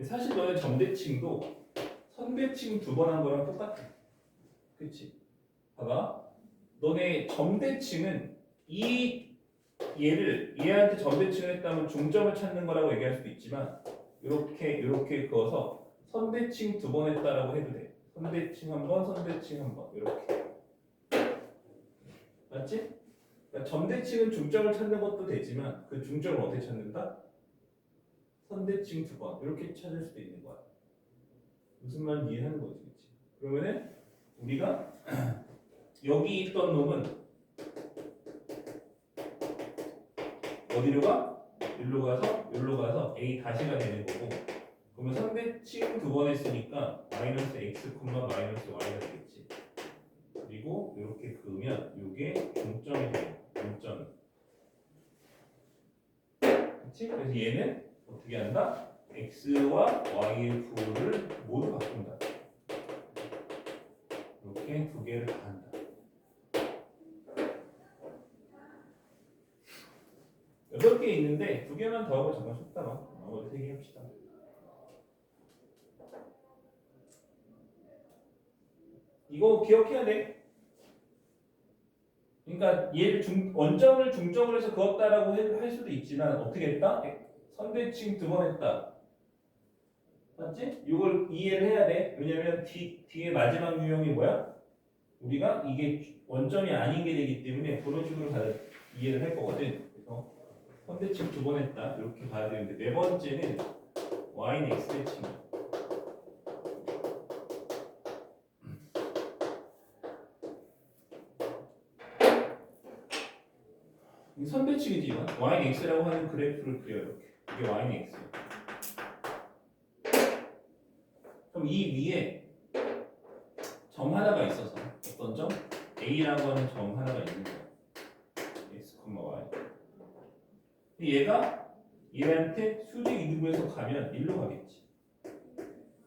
사실 너네 점대칭도 선대칭 두 번 한 거랑 똑같아. 그치? 봐봐. 너네 점대칭은 얘한테 점대칭을 했다면 중점을 찾는 거라고 얘기할 수도 있지만 이렇게 그어서 선대칭 두 번 했다라고 해도 돼. 선대칭 한 번, 선대칭 한 번. 이렇게. 맞지? 그러니까 점대칭은 중점을 찾는 것도 되지만 그 중점을 어떻게 찾는다? 선대칭 두 번. 이렇게 찾을 수도 있는 거야. 무슨 말인지 이해하는 거지. 그치? 그러면은 우리가 여기 있던 놈은 어디로 가? 일로 가서 A 다시가 되는 거고, 그러면 선대칭 두 번 했으니까 마이너스 x, 마이너스 y가 되겠지. 그리고 이렇게 그으면 이게 중점이 돼요. 중점. 그렇지? 그래서 얘는 어떻게 한다? x와 y의 부호를 모두 바꾼다. 이렇게 두 개를 다 한다. 여덟 개 있는데 두 개만 더 하고 잠깐 쉬었다가 나머지 세 개 합시다. 이거 기억해야 돼. 그러니까 얘를 원점을 중점으로 해서 그었다라고 할 수도 있지만 어떻게 했다? 선대칭 두 번 했다. 맞지? 이걸 이해를 해야 돼. 왜냐면 뒤에 마지막 유형이 뭐야? 우리가 이게 원점이 아닌 게 되기 때문에 그런 식으로 이해를 할 거거든. 그래서 선대칭 두 번 했다. 이렇게 봐야 되는데 네 번째는 y는 x 대칭이야. 이 선대칭이지만 y는 x라고 하는 그래프를 그려 이렇게. 이게 y는 x. 그럼 이 위에 점 하나가 있어서 어떤 점? A라고 하는 점 하나가 있는 거야. x, y. 얘가 얘한테 수직 이등분해서 가면 일로 가겠지.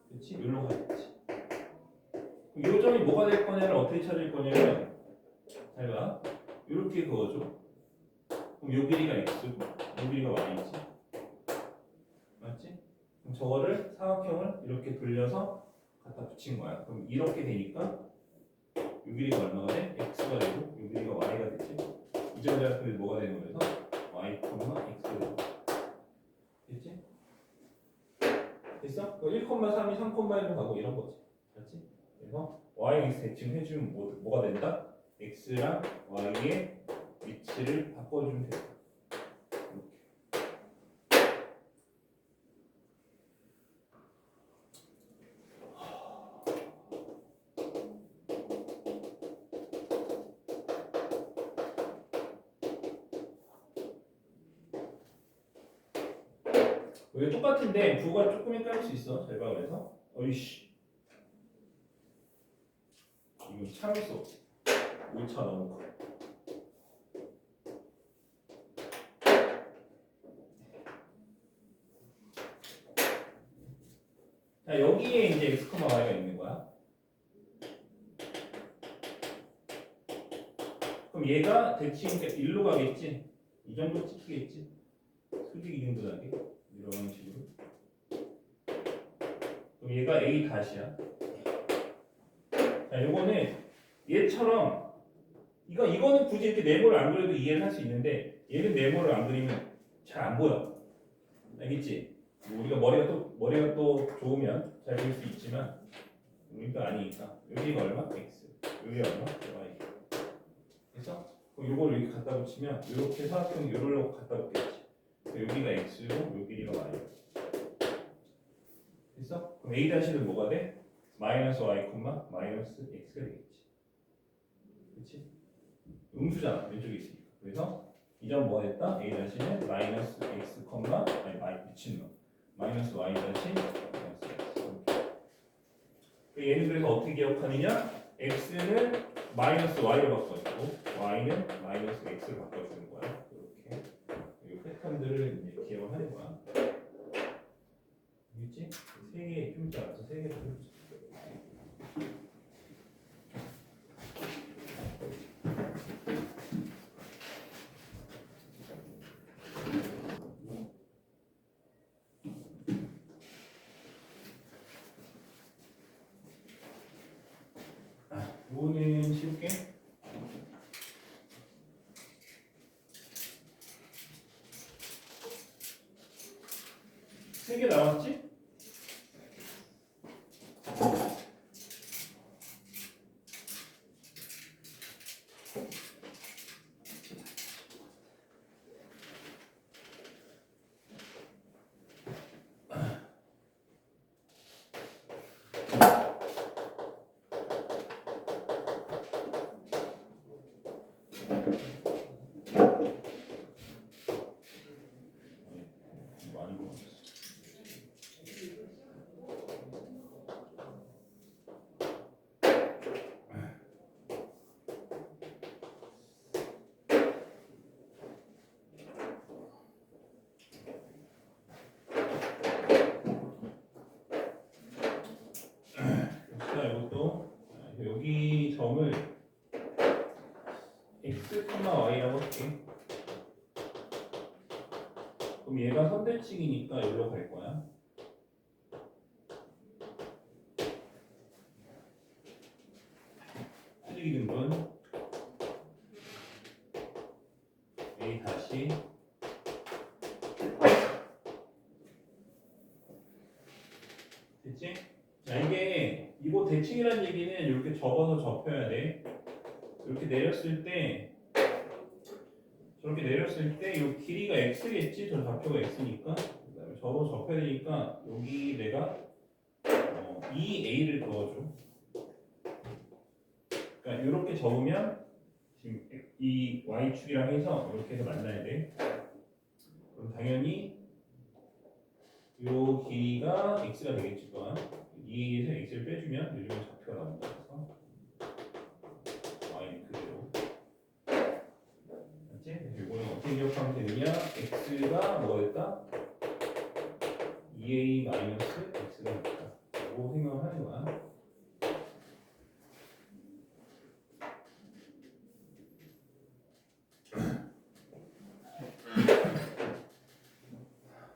그렇지? 일로 가겠지. 이 점이 뭐가 될 거냐를 어떻게 찾을 거냐면 잘 봐. 이렇게 그어줘. 그럼 요 길이가 x고 요 길이가 y지. 맞지? 그럼 저거를 사각형을 이렇게 돌려서 갖다 붙인 거야. 그럼 이렇게 되니까 요 길이가 얼마가 돼? x가 되고 요 길이가 y가 되지. 이 점이랑 그 뭐가 되는 거에서 y, x가 되고. 됐지? 됐어? 1,3이 3,1로 가고 이런 거지. 맞지? 그래서 y, x 대칭 해주면 뭐가 된다? x랑 y의 위치를 바꿔주면 된다. 이게 똑같은데 부호가 조금 헷갈릴 수 있어. 잘 봐. 그래서 어이씨 이거 참을 수 없어. 5차 너무 커. 자, 여기에 이제 x, y가 있는 거야. 그럼 얘가 대칭이니까 일로 가겠지. 이 정도 찍히겠지. 수직 이등분하게 이런 식으로. 그럼 얘가 a 다시야. 자, 요거는 얘처럼 이거는 굳이 이렇게 네모를 안 그려도 이해를 할 수 있는데 얘는 네모를 안 그리면 잘 안 보여. 알겠지? 우리가 머리가 또 좋으면 잘 보일 수 있지만 우리가 아니니까 여기가 얼마? x. 여기가 얼마? y. 그래서 그럼 요걸 이렇게 갖다 붙이면 이렇게 사각형이 요럴로 갖다 붙겠지. 여기가 x고 요 길이가 y. 됐어? 그럼 a 다시는 뭐가 돼? 마이너스 y, 마이너스 x가 되겠지. 그렇지? 음수잖아. 왼쪽에 있으니까. 그래서 이 점 뭐가 됐다? a 다시는 마이너스 x, 아니 미친놈. 마이너스 y 다시 마이너스 x. 얘는 그래서 어떻게 기억하느냐? x는 마이너스 y로 바꿔주고 y는 마이너스 x로 바꿔주는 거야. 이렇게 이 패턴들을 이제 기억을 하는 거야. 알겠지? 세 개 좀 이따 와서 세 개를 해보자. 요거는 쉬울게. 세 개 나왔지? 많이 먹었어. 자, 이것도 여기 점을 x, y라고 할게. 그럼 얘가 선대칭이니까 여기로 갈 거야. 쓰레기 등분 a 다시 됐지? 자, 이거 대칭이라는 얘기는 이렇게 접어서 접혀야 돼. 이렇게 내렸을 때 저렇게 내렸을 때 이 길이가 x겠지? 저 좌표가 x니까 그다음에 접어서 접혀야 되니까 여기 내가 2a를 그어줘. 그러니까 이렇게 접으면 지금 이 y축이랑 해서 이렇게 해서 만나야 돼. 그럼 당연히 이 길이가 x가 되겠지. 또한 2에서 x를 빼주면 요즘에 좌표가 나온다. 그래서 y는 그대로. 맞지? 이거는 어떻게 기억하면 되느냐? x가 뭐가 됐다? 2a 마이너스 x가 됐다. 라고 생각을 하는 거야.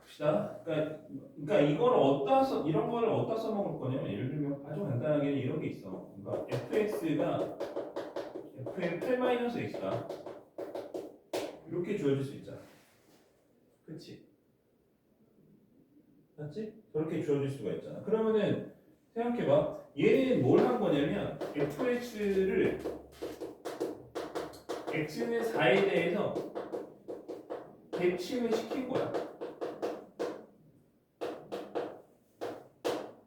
봅시다. 그러니까 이런 거를 어디다 써먹을 거냐면 예를 들면 아주 간단하게 이런 게 있어. 그러니까 fx가 f의 8-x다. 이렇게 주어질 수 있잖아. 그치? 맞지? 저렇게 주어질 수가 있잖아. 그러면은 생각해봐. 얘는 뭘 한 거냐면 fx를 x는 4에 대해서 대칭을 시킨 거야.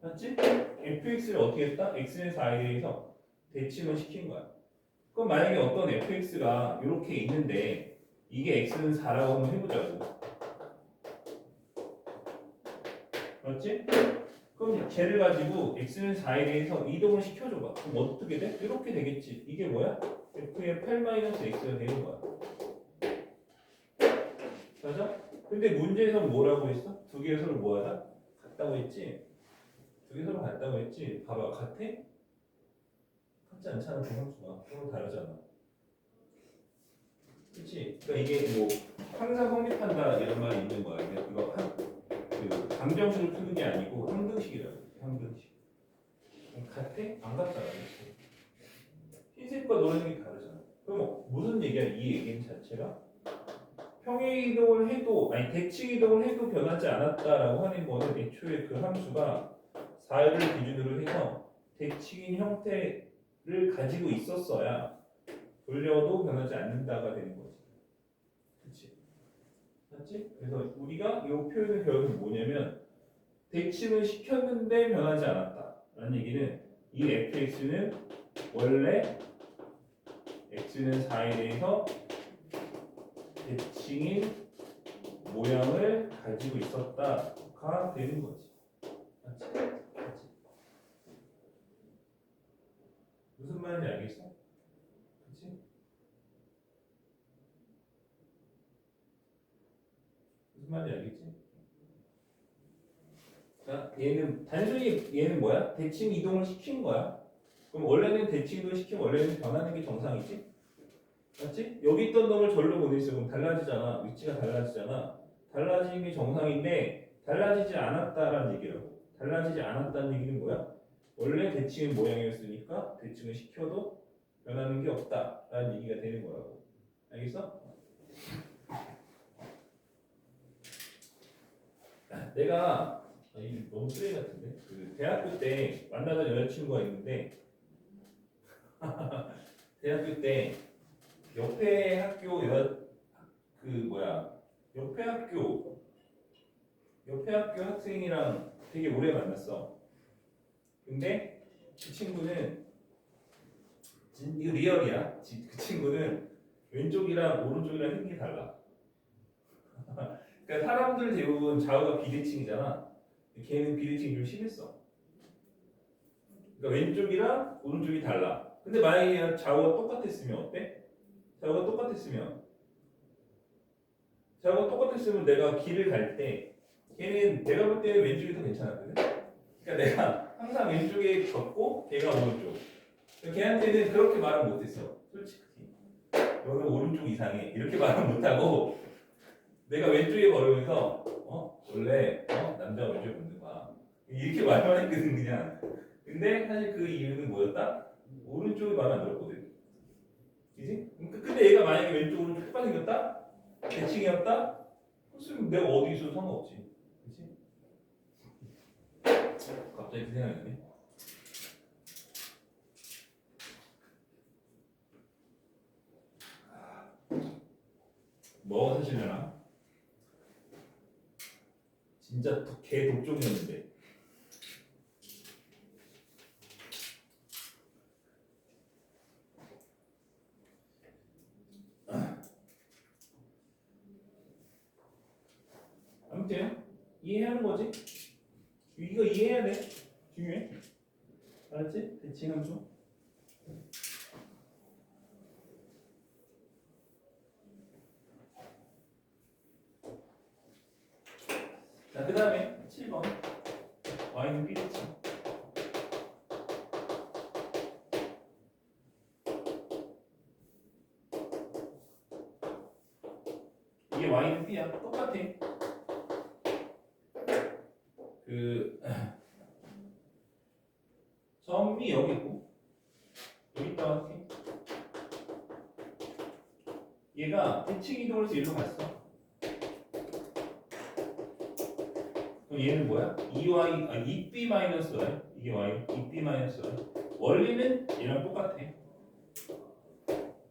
맞지? fx를 어떻게 했다? x는 4에 대해서 대칭을 시킨 거야. 그럼 만약에 어떤 fx가 이렇게 있는데 이게 x는 4라고 한번 해보자고. 맞지? 그럼 쟤를 가지고 x는 4에 대해서 이동을 시켜줘봐. 그럼 어떻게 돼? 이렇게 되겠지. 이게 뭐야? f의 8-x가 되는 거야. 맞아? 근데 문제에서 뭐라고 했어? 두 개 서로 뭐하다? 같다고 했지? 두 개 서로 같다고 했지? 봐봐. 같아? 같지 않잖아. 그 함수가. 서로 다르잖아. 그치? 그러니까 이게 뭐 항상 성립한다 이런 말이 있는 거야. 근데 이거 그 방정식을 푸는 게 아니고 항등식이라고. 항등식. 같아? 안 같잖아. 그치? 흰색과 노란색이 다르잖아. 그럼 무슨 얘기야? 이 얘기는 자체가 평행 이동을 해도 아니 대칭 이동을 해도 변하지 않았다라고 하는 거는 애초에 그 함수가 4를 기준으로 해서 대칭인 형태를 가지고 있었어야 돌려도 변하지 않는다가 되는 거지. 그치? 맞지? 그래서 우리가 이 표현의 결국은 뭐냐면 대칭을 시켰는데 변하지 않았다 라는 얘기는 이 fx는 원래 x는 4에 대해서 대칭인 모양을 가지고 있었다가 되는 거지. 맞지? 맞지? 무슨 말인지 알겠어? 그치? 무슨 말인지 알겠지? 자, 얘는 단순히 얘는 뭐야? 대칭 이동을 시킨 거야. 그럼 원래는 대칭 이동을 시키면 원래는 변하는 게 정상이지? 맞지? 여기 있던 놈을 절로 보내있어. 그럼 달라지잖아. 위치가 달라지잖아. 달라지는 게 정상인데 달라지지 않았다라는 얘기라고. 달라지지 않았다는 얘기는 뭐야? 원래 대칭은 모양이었으니까 대칭을 시켜도 변하는 게 없다라는 얘기가 되는 거라고. 알겠어? 내가 이 너무 쓰레기 같은데 그 대학교 때 만나던 여자친구가 있는데 대학교 때 옆에 학교 그 뭐야 옆에 학교 학생이랑 되게 오래 만났어. 근데 그 친구는 이거 리얼이야. 그 친구는 왼쪽이랑 오른쪽이랑 생긴 게 달라. 그러니까 사람들 대부분 좌우가 비대칭이잖아. 걔는 비대칭이 좀 심했어. 그러니까 왼쪽이랑 오른쪽이 달라. 근데 만약에 좌우가 똑같았으면 어때? 좌우가 똑같았으면 내가 길을 갈 때 걔는 내가 볼 때는 왼쪽이 더 괜찮았거든. 그러니까 내가 항상 왼쪽에 걷고 걔가 오른쪽. 걔한테는 그렇게 말은 못했어. 솔직히 너는 오른쪽 이상해 이렇게 말은 못하고 내가 왼쪽에 걸으면서 원래 남자 왼쪽에 걷는 거야 이렇게 말만 했거든 그냥. 근데 사실 그 이유는 뭐였다? 오른쪽에 말을 안 들었거든. 그지? 근데 얘가 만약에 왼쪽 오른쪽 똑같이 생겼다? 대칭이었다? 그럼 내가 어디 있어도 상관없지. 그치? 갑자기 그 생각이 드네. 뭐가 사실려나? 진짜 개 독종이었는데. 아무튼 이해하는 거지? 이거 이해해야 돼. 중요해. 알았지? 대칭 함수. 자, 그 다음에 7번 y는 b대칭. 이게 y는 b야. 똑같아. 그 점이 여기 있고 여기 있다고 할게. 얘가 대칭 이동을 해서 일로 갔어. 그럼 얘는 뭐야? 2b 마이너스 y. 이게 y. 2b 마이너스 y. 원리는 얘랑 똑같아.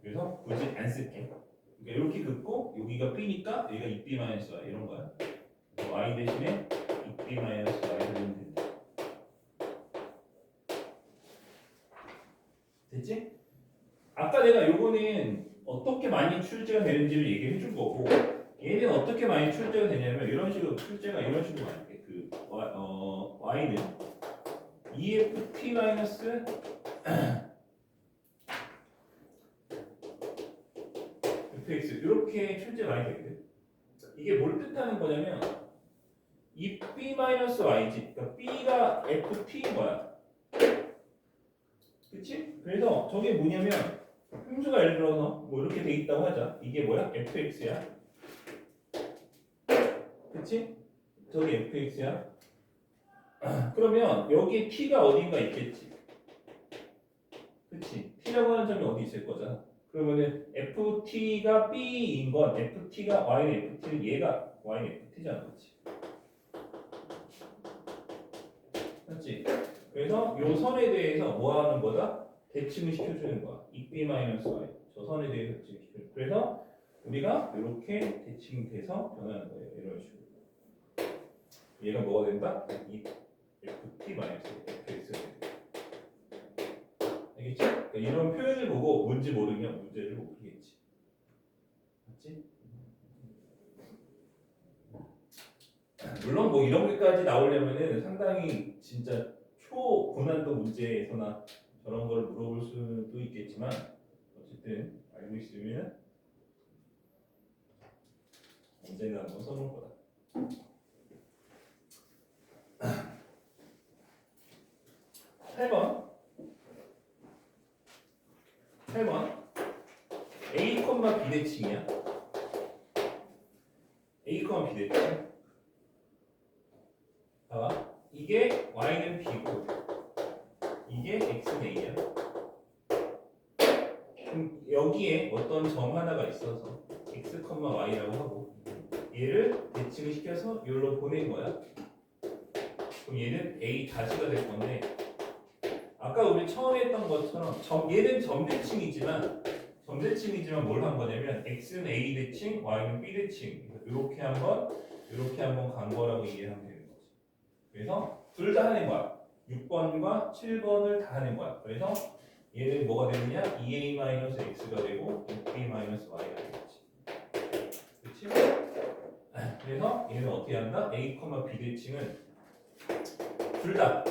그래서 굳이 안 쓸게. 그러니까 이렇게 긋고 여기가 b니까 여기가 2b 마이너스 y 이런 거야. y 대신에 2b 마이너스 y를 넣으면 된다. 됐지? 아까 내가 요거는 어떻게 많이 출제가 되는지를 얘기해 줄 거고 얘는 어떻게 많이 출제가 되냐면 이런 식으로 출제가 이런 식으로 많이 돼. 그 y는 EFT 마이너스 fx 이렇게 출제 많이 되거든. 이게 뭘 뜻하는 거냐면 이 b 마이너스 y지. 그러니까 b가 ft인 거야. 그치? 그래서 저게 뭐냐면 함수가 예를 들어서 뭐 이렇게 돼 있다고 하자. 이게 뭐야? fx야. 그치? 저기 fx야. 그러면 여기에 t가 어딘가 있겠지. 그치? t라고 하는 점이 어디 있을 거잖아. 그러면은 ft가 b인 건 ft가 y는 ft는 얘가 y는 ft잖아. 그치? 맞지? 그래서 요 선에 대해서 뭐 하는 거다? 대칭을 시켜주는 거야. 2b-y. 저 선에 대해서 대칭을 시켜주는 거야. 그래서 우리가 이렇게 대칭돼서 변하는 거예요. 이런 식으로. 얘가 뭐가 된다? 이 ft 마이너스 fx 알겠지? 그러니까 이런 표현을 보고 뭔지 모르면 문제를 못 풀겠지. 맞지? 물론 뭐 이런 게까지 나오려면은 상당히 진짜 초고난도 문제에서나 저런 걸 물어볼 수도 있겠지만 어쨌든 알고 있으면 언젠가 한번 써볼 거다. 8번 A, B대칭이야. A, B대칭. 봐봐. 이게 Y는 B고 이게 X는 A야. 그럼 여기에 어떤 점 하나가 있어서 X, Y라고 하고 얘를 대칭을 시켜서 여기로 보낸 거야. 그럼 얘는 A 다시가 될 건데 아까 우리 처음에 했던 것처럼 얘는 점대칭이지만 뭘 한 거냐면 X는 A 대칭, Y는 B 대칭 이렇게 한번 간 거라고 이해하면 되는 거지. 그래서 둘 다 하는 거야. 6번과 7번을 다 하는 거야. 그래서 얘는 뭐가 되느냐? 2A-X가 되고 6B-Y가 되겠지. 그렇지? 그래서 얘는 어떻게 한다? A, B 대칭은 둘 다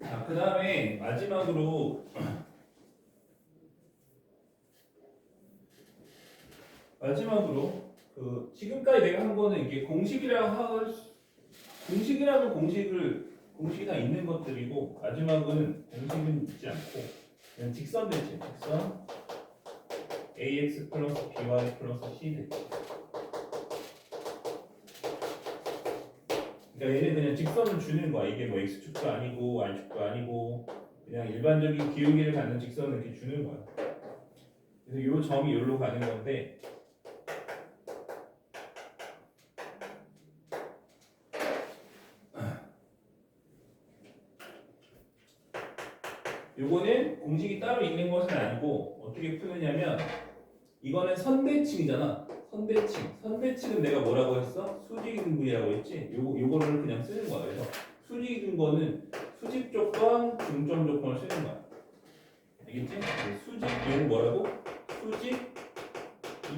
자, 그 다음에 마지막으로 그 지금까지 내가 한 거는 이게 공식이라면 공식이 다 있는 것들이고 마지막은 공식은 있지 않고 그냥 직선 대칭 직선 ax 플러스 by 플러스 c 대칭. 그러니까 얘는 그냥 직선을 주는 거야. 이게 뭐 x축도 아니고 y축도 아니고 그냥 일반적인 기울기를 갖는 직선을 이렇게 주는 거야. 그래서 이 점이 여기로 가는 건데 요거는 공식이 따로 있는 것은 아니고 어떻게 푸느냐면 이거는 선대칭이잖아. 선대칭은 내가 뭐라고 했어? 수직등분이라고 했지? 요거를 그냥 쓰는 거야. 그래서 수직등분은 수직 조건, 중점 조건을 쓰는 거야. 알겠지? 수직 얘는 뭐라고? 수직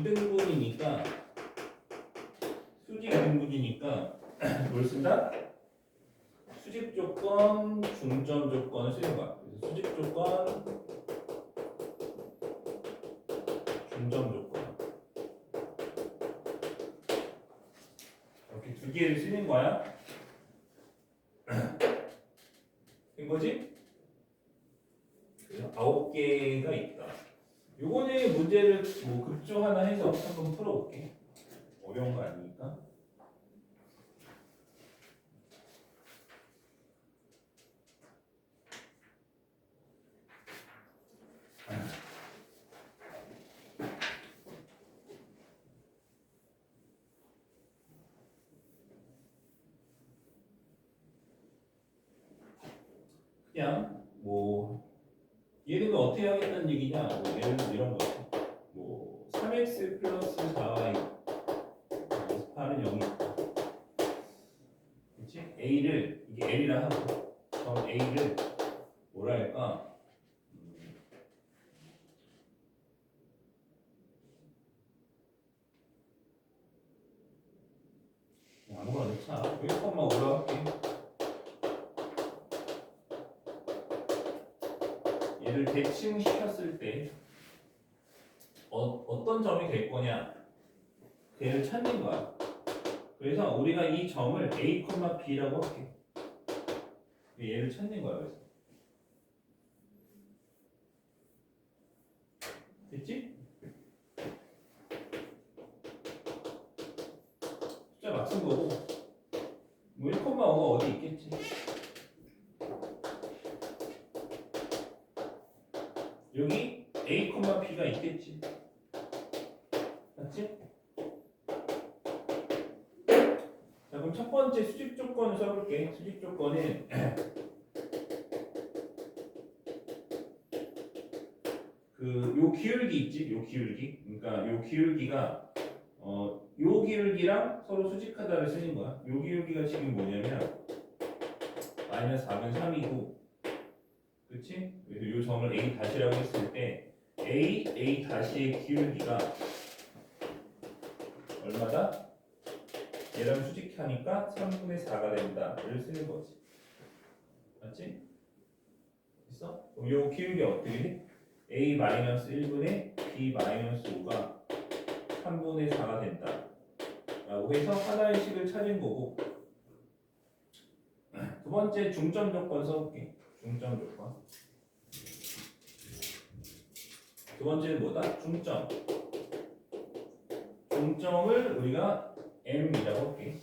이등분이니까 뭘 쓴다? 수직 조건, 중점 조건을 쓰는 거야. 그래서 수직 조건, 중점 조건 이렇게 두 개를 쓰는 거야. 된 거지? 그래서 9개가 있다. 요거는 문제를 뭐 극중 하나 해서 한번 풀어볼게. 어려운 거 아니니까. 그냥 뭐 얘는 어떻게 하겠다는 얘기냐? 뭐 예를 들어 이런 거지. 뭐 3x 플러스 4y 마이너스 8은 0이다. 그렇지? a를 이게 l이라 하고 점 a를 뭐라 할까? 아무거나 넣자. 여기서만 올라갈게. 얘를 대칭시켰을 때 어떤 점이 될 거냐? 걔를 찾는 거야. 그래서 우리가 이 점을 A, B라고 할게. 얘를 찾는 거야. 그래서 됐지? 숫자 맞춘 거고 뭐 1,5가 어디 있겠지? 여기 A, B가 있겠지? 맞지? 자, 그럼 첫 번째 수직 조건을 써볼게. 수직 조건은 요 기울기 있지? 요 기울기. 그러니까 요 기울기가 요 기울기랑 서로 수직하다를 쓰는 거야. 요 기울기가 지금 뭐냐면 마이너스 4분 3이고, 그렇지? 그래서 요 점을 A 다시라고 했을 때 A 다시의 기울기가 얼마다? 얘랑 수직하니까 3분의 4가 된다를 쓰는 거지. 맞지? 됐어? 그럼 요 기울기 어떻게 돼? A-1분의 B-5가 3분의 4가 된다 라고 해서 하나의 식을 찾은 거고, 두 번째 중점 조건 써볼게. 중점 조건. 두 번째는 뭐다? 중점. 중점을 우리가 M이라고 할게.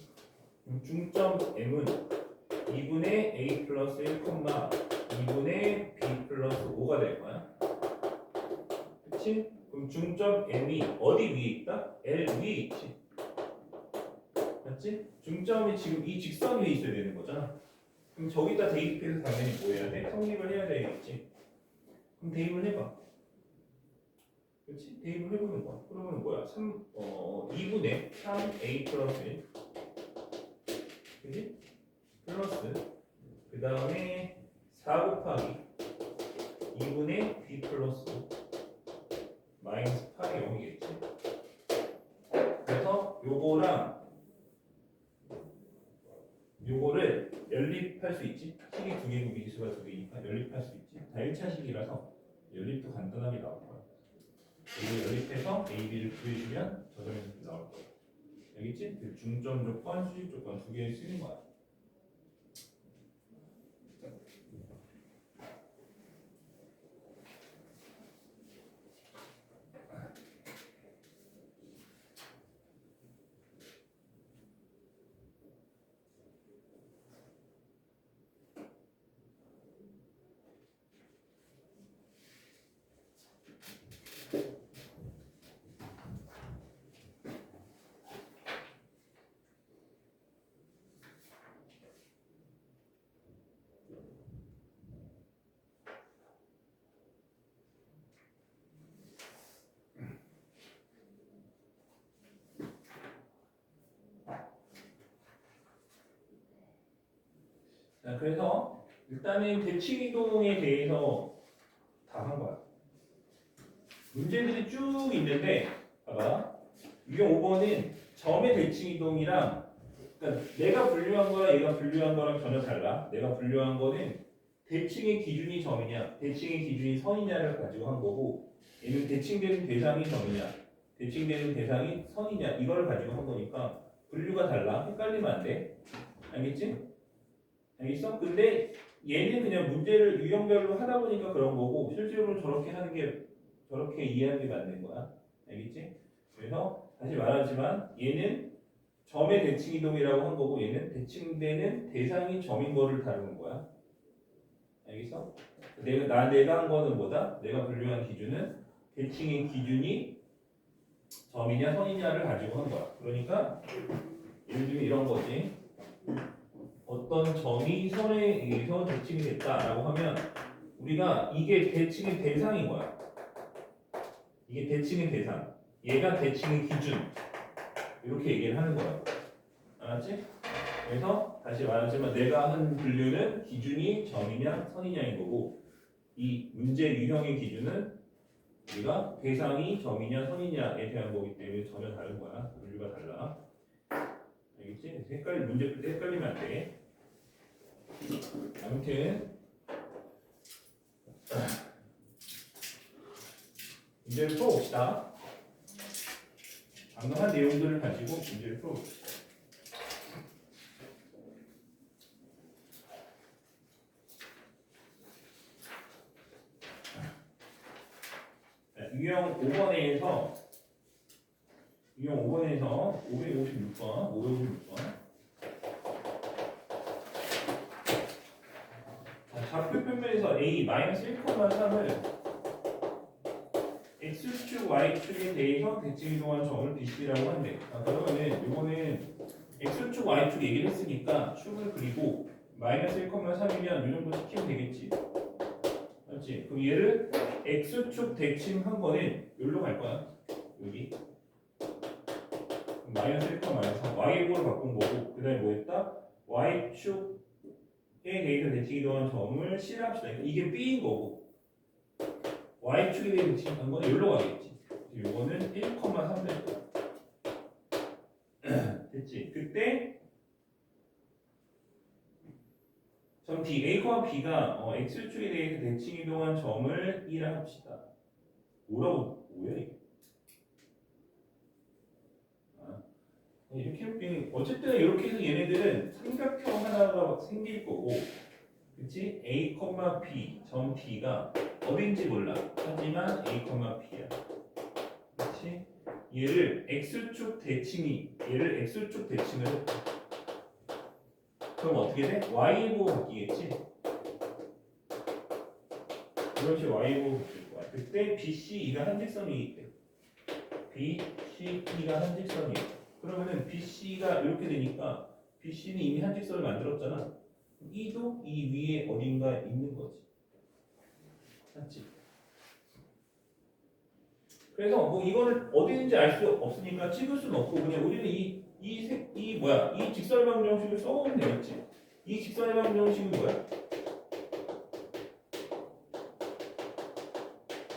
중점 M은 2분의 A 플러스 1, 2분의 B 플러스 5가 될 거야. 그치? 그럼 중점 M이 어디 위에 있다? L 위에 있지. 맞지? 중점이 지금 이 직선 위에 있어야 되는 거잖아. 그럼 저기다 대입해서 당연히 뭐 해야 돼? 성립을 해야 되겠지. 그럼 대입을 해봐. 그렇지? 대입을 해보는 거야. 그러면 뭐야? 2분의 3A 플러스 1. 그지? 플러스 그 다음에 4 곱하기 2분의 B 플러스 5 마이너스 8이 0이겠지. 그래서 요거를 연립할 수 있지. 식이 두 개고 미지수가 두 개니까 연립할 수 있지. 다 1차식이라서 연립도 간단하게 나올 거야. 이거 연립해서 A, B를 구해주면 저 점에서 나올 거야. 알겠지? 그 중점 조건, 수직 조건 두 개를 쓰는 거야. 자, 그래서 일단은 대칭 이동에 대해서 다 한 거야. 문제들이 쭉 있는데 봐봐. 유형 5번은 점의 대칭 이동이랑, 그러니까 내가 분류한 거랑 얘가 분류한 거랑 전혀 달라. 내가 분류한 거는 대칭의 기준이 점이냐, 대칭의 기준이 선이냐를 가지고 한 거고, 얘는 대칭되는 대상이 점이냐, 대칭되는 대상이 선이냐 이걸 가지고 한 거니까 분류가 달라. 헷갈리면 안 돼. 알겠지? 알겠어? 근데 얘는 그냥 문제를 유형별로 하다 보니까 그런 거고, 실제로 저렇게 하는 게, 저렇게 이해하는 게 맞는 거야. 알겠지? 그래서 다시 말하지만 얘는 점의 대칭 이동이라고 한 거고, 얘는 대칭되는 대상이 점인 거를 다루는 거야. 알겠어? 내가 한 거는 뭐다? 내가 분류한 기준은 대칭의 기준이 점이냐 선이냐를 가지고 한 거야. 그러니까 예를 들면 이런 거지. 어떤 점이 선에 의해서 대칭이 됐다라고 하면 우리가 이게 대칭의 대상인 거야. 이게 대칭의 대상. 얘가 대칭의 기준. 이렇게 얘기를 하는 거야. 알았지? 그래서 다시 말하지만 내가 한 분류는 기준이 점이냐 선이냐인 거고, 이 문제 유형의 기준은 우리가 대상이 점이냐 선이냐에 대한 거기 때문에 전혀 다른 거야. 분류가 달라. 알겠지? 문제 풀 때 헷갈리면 안 돼. 아무튼 문제를 풀어봅시다. 방금 한 내용들을 가지고 문제를 풀어봅시다. 유형 5번에서 556번 좌표 평면에서 A -1,3을 X축, Y축에 대해서 대칭 이동한 점을 BC라고 한대. 그러면은 이거는 X축, Y축 얘기를 했으니까 축을 그리고 -1,3이면 이 정도 시키면 되겠지. 맞지? 그럼 얘를 X축 대칭한 거는 여기로 갈 거야. 여기. -1,3 Y축으로 바꾼 거고 그 다음에 뭐 했다? Y축에 대해서 대칭 이동한 점을 C를 합시다. 그러니까 이게 B인 거고 Y축에 대해서 대칭한 거는 여기로 가겠지. 요거는 1,3 될 거야. 됐지? 그때 점 D, A, B가 X축에 대해서 대칭 이동한 점을 1라 합시다. 뭐야 이게? 이렇게 어쨌든 이렇게 해서 얘네들은 삼각형 하나가 생길 거고, 그치? A, B, 점 D가 어딘지 몰라. 하지만 A, B야. 그치? 얘를 X축 대칭을 했다. 그럼 어떻게 돼? Y로 바뀌겠지? 그렇지, Y로 바뀔 거야. 그때 BCE가 한직선이 있대. BCE가 한직선이야. 그러면은 BC가 이렇게 되니까 BC는 이미 한직선을 만들었잖아. E도 이 위에 어딘가 있는 거지. 맞지? 그래서 뭐 이거를 어디 있는지 알 수 없으니까 찍을 수는 없고 그냥 우리는 이 직선의 방정식을 써보면 되겠지. 이 직선의 방정식은 뭐야?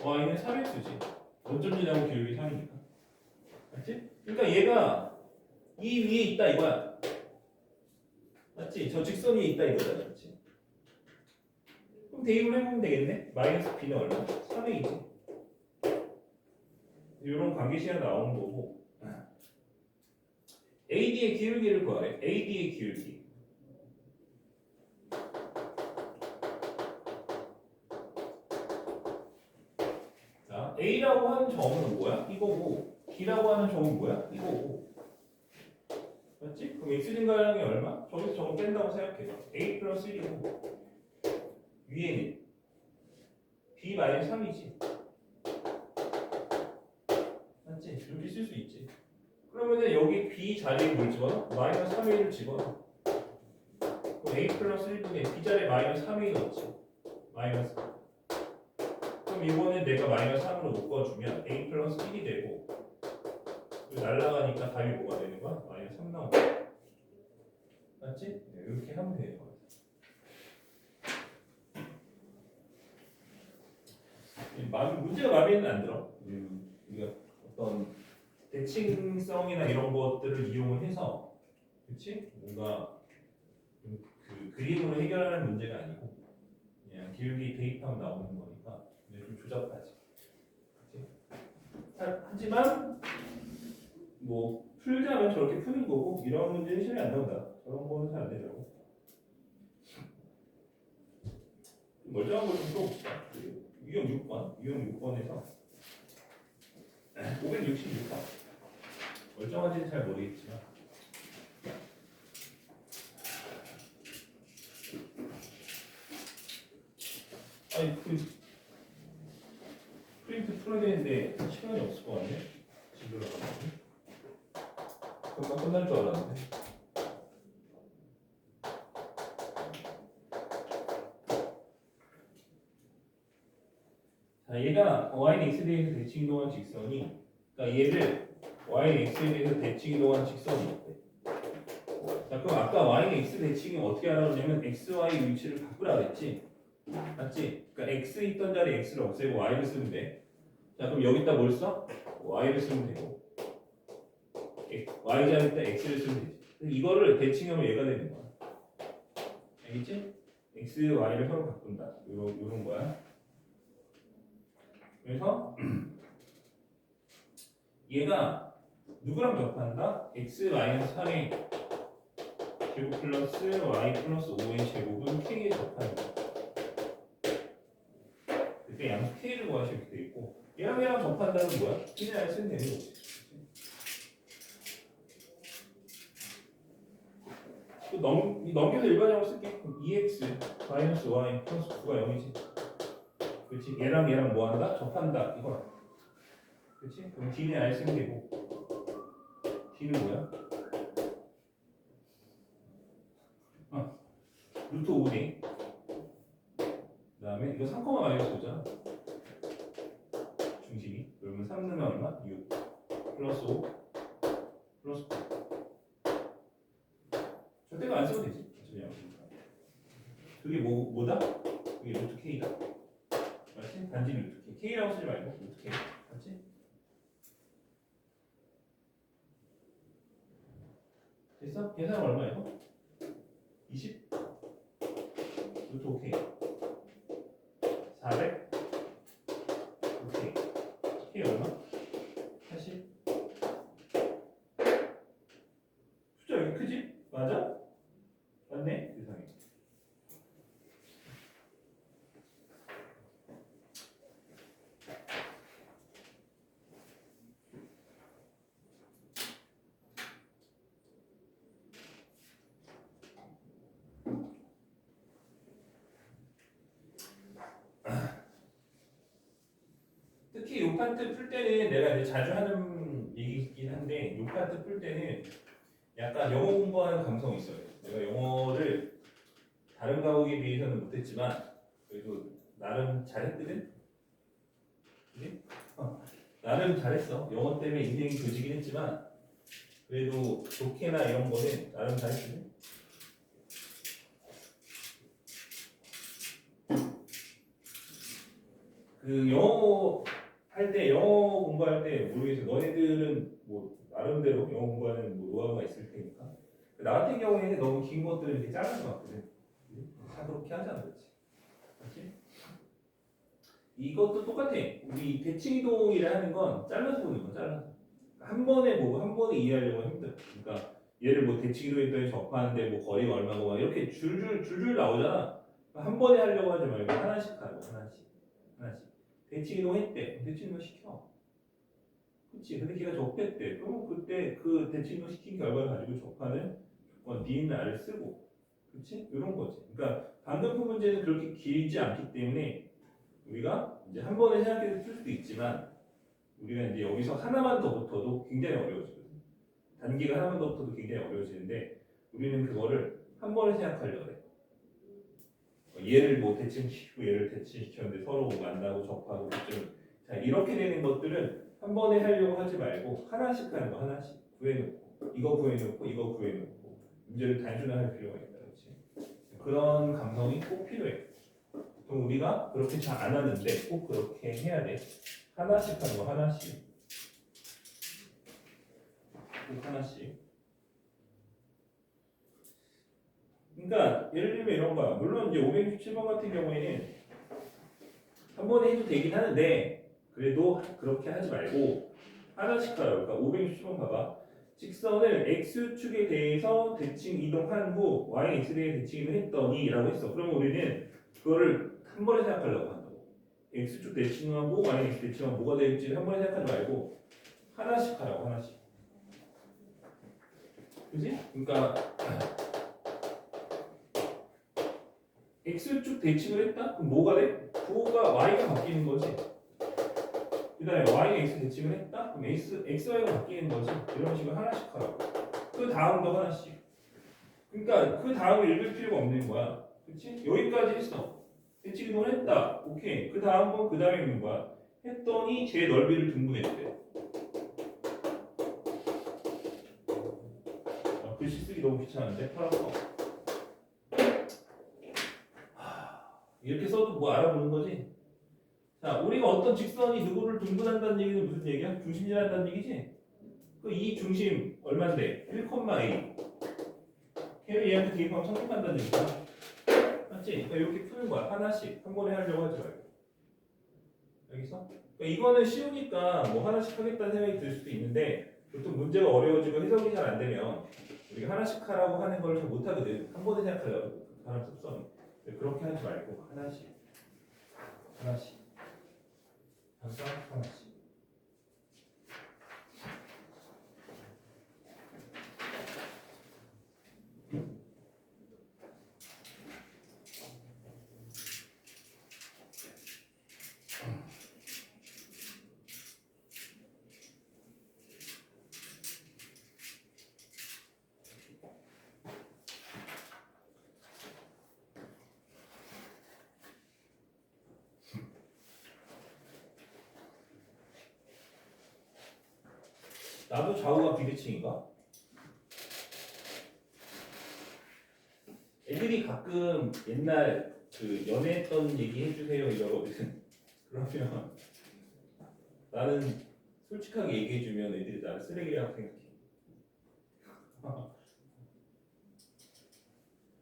Y는 3x지. 원점진하고 기울기 3이니까. 맞지? 그러니까 얘가 이 위에 있다 이거야. 맞지? 저 직선 위에 있다 이거잖아. 맞지? 그럼 대입을 해보면 되겠네. 마이너스 b는 얼마? 3a지. 이런 관계시가 나오는 거고. AD의 기울기를 구하래. AD의 기울기. 자, A라고 하는 점은 뭐야? 이거고. B라고 하는 점은 뭐야? 이거고. 맞지? 그럼 x 증가량이 얼마? 저기서 저거 뺀다고 생각해봐. A 플러스 1이고 위에는 B 마이너스 3이지. 맞지? 이렇게 쓸 수 있지. 그러면은 여기 B 자리에 뭘 집어넣어? 마이너스 3A를 집어넣어. 그럼 A 플러스 1분의 B 자리에 마이너스 3A 넣지. 마이너스. 그럼 이거는 내가 마이너스 3으로 묶어주면 A 플러스 1이 되고 날라가니까 답이 뭐가 되는 거야? 마이너스 3 나오는 거야. 맞지? 네, 이렇게 하면 되는 거야. 문제가 마음에는 안 들어. 우리가 어떤 대칭성이나 이런 것들을 이용을 해서, 그렇지? 뭔가 그 그림으로 해결하는 문제가 아니고 그냥 기울기 대입하면 나오는 거니까 좀 조잡하지. 그렇지? 하지만 뭐 풀자면 저렇게 푸는 거고 이런 문제는 시험에 안 나온다. 저런 거는 잘 안 되더라고. 멀쩡한 걸 좀 써봅시다. 유형 6번에서 566번. 멀쩡한지는 잘 모르겠지만 아니 프린트 풀어야 되는데 시간이 없을 것 같네. 집으로 가면 금방 끝날 줄 알았는데. 자, 얘가 y는 x에 대해서 대칭 이동한 직선이, 그러니까 얘를 y는 x에 대해서 대칭 이동한 직선이 있대. 자, 그럼 아까 y는 x 대칭이 어떻게 하라고 하냐면 xy 위치를 바꾸라 그랬지. 맞지? 그러니까 x 있던 자리에 x를 없애고 y를 쓰면 돼. 자, 그럼 여기다 뭘 써? y를 쓰면 되고 y 자리에다 x를 쓰면 되지. 이거를 대칭하면 얘가 되는 거야. 알겠지? x, y를 서로 바꾼다. 요런 거야. 그래서 얘가 누구랑 접한다? x-3의 제곱 플러스 y 플러스 5의 제곱은 k에 접하는 거야. 그때 양수 k를 구하시면 이렇게 돼 있고 얘랑 얘랑 접하는 생각한다는 뭐야? T는 쓰면 되는 거지. 또 넘겨서 일반적으로 쓸게. 그럼 2x 마이너스 y 플러스 9가 0이지. 그렇지? 얘랑 얘랑 뭐 한다? 접한다. 이거야. 그렇지? 그럼 D는 알 쓰면 되고 D는 뭐야? 루트 5네. 그 다음에 이거 3, 마이너스 5잖아. 중심이. 그러면 3 넣으면 얼마? 6 플러스 5 플러스 9. 절대가 안 써도 되지. 전혀. 그게 뭐다? 그게 루트 K다. 맞지? 단지 루트 K. K라고 쓰지 말고 루트 K. 맞지? 됐어? 계산 얼마예요? 20? 루트 오케이. 400? 오케이. K 얼마? 80? 숫자 여기 크지? 맞아? 맞네? 세상에. 특히 요 파트 풀 때는 내가 이제 자주 하는 얘기이긴 한데 요 파트 풀 때는 약간 영어 공부하는 감성이 있어요. 내가 영어를 다른 과목에 비해서는 못했지만 그래도 나름 잘했거든? 그지? 나름 잘했어. 영어 때문에 인생이 조지긴 했지만 그래도 독해나 이런 거는 나름 잘했거든? 그 영어 할 때 영어 공부할 때 모르겠어. 너네들은 뭐 나름대로 영어 공부하는 뭐 노하우가 있을 테니까. 나 같은 경우에는 너무 긴 것들은 이렇게 자르는 것 같거든. 다 그렇게 하잖아, 그렇지? 그렇지? 이것도 똑같아. 우리 대칭 이동이라 하는 건 잘라서 보는 거, 잘라서. 한 번에 보고 한 번에 이해하려고 힘들어. 그러니까 얘를 뭐 대칭 이동했더니 접하는데 뭐 거리가 얼마고 막 이렇게 줄줄 나오잖아. 한 번에 하려고 하지 말고 하나씩 하고 하나씩. 대칭 이동 했대. 대칭 이동 시켜. 그치? 근데 걔가 접했대. 그럼 그때 그 대칭 이동 시킨 결과를 가지고 접하는 조건 D는 R을 쓰고. 그치? 이런 거지. 그러니까 방금 푼 문제는 그렇게 길지 않기 때문에 우리가 이제 한 번에 생각해서 풀 수도 있지만 우리가 이제 여기서 하나만 더 붙어도 굉장히 어려워지거든. 단계가 하나만 더 붙어도 굉장히 어려워지는데 우리는 그거를 한 번에 생각하려고 해. 얘를 뭐 대칭시키고 얘를 대칭시켰는데 서로 만나고 접하고 좀 자 이렇게 되는 것들은 한 번에 하려고 하지 말고 하나씩 하는 거 하나씩 구해놓고 이거 구해놓고 문제를 단순화할 필요가 있다. 그렇지? 그런 감성이 꼭 필요해. 그럼 우리가 그렇게 잘 안 하는데 꼭 그렇게 해야 돼. 하나씩 하는 거 하나씩 꼭 하나씩. 그러니까 예를 들면 이런 거야. 물론 이제 567번 같은 경우에는 한 번에 해도 되긴 하는데 그래도 그렇게 하지 말고 하나씩 하라고. 그러니까 567번 봐봐. 직선을 x축에 대해서 대칭 이동한 후 yx에 대해 대칭 이동했더니 라고 했어. 그러면 우리는 그거를 한 번에 생각하려고 한다고. x축 대칭하고 yx 대칭하면 뭐가 될지를 한 번에 생각하지 말고 하나씩 하라고 하나씩. 그지? 그러니까 x축 대칭을 했다? 그럼 뭐가 돼? 부호가 y가 바뀌는 거지. 그 다음에 y가 x 대칭을 했다? 그럼 xy가 바뀌는 거지. 이런 식으로 하나씩 하라고. 그 다음도 하나씩. 그러니까 그 다음을 읽을 필요가 없는 거야. 그치? 여기까지 했어. 대칭 이동을 했다. 오케이. 그 다음 건 그 다음에 있는 거야. 했더니 제 넓이를 등분했대. 글씨 쓰기 너무 귀찮은데? 팔아서. 이렇게 써도 뭐 알아보는 거지? 자, 우리가 어떤 직선이 누구를 등분한다는 얘기는 무슨 얘기야? 중심이란다는 얘기지? 그 이 중심 얼마인데? 1,a. 걔를 얘한테 대입하면 성립한다는 얘기야. 맞지? 그러니까 이렇게 푸는 거야. 하나씩. 한 번에 하려고 하지 말고. 여기서? 그러니까 이거는 쉬우니까 뭐 하나씩 하겠다는 생각이 들 수도 있는데 보통 문제가 어려워지고 해석이 잘 안 되면 우리가 하나씩 하라고 하는 걸 잘 못하거든. 한 번에 생각하려고. 사람 습성이. 그렇게 하지 말고 하나씩. 항상 하나씩. 나도 좌우가 비대칭인가? 애들이 가끔 옛날 그 연애했던 얘기 해주세요 이러거든. 그러면 나는 솔직하게 얘기해주면 애들이 나를 쓰레기라고 생각해.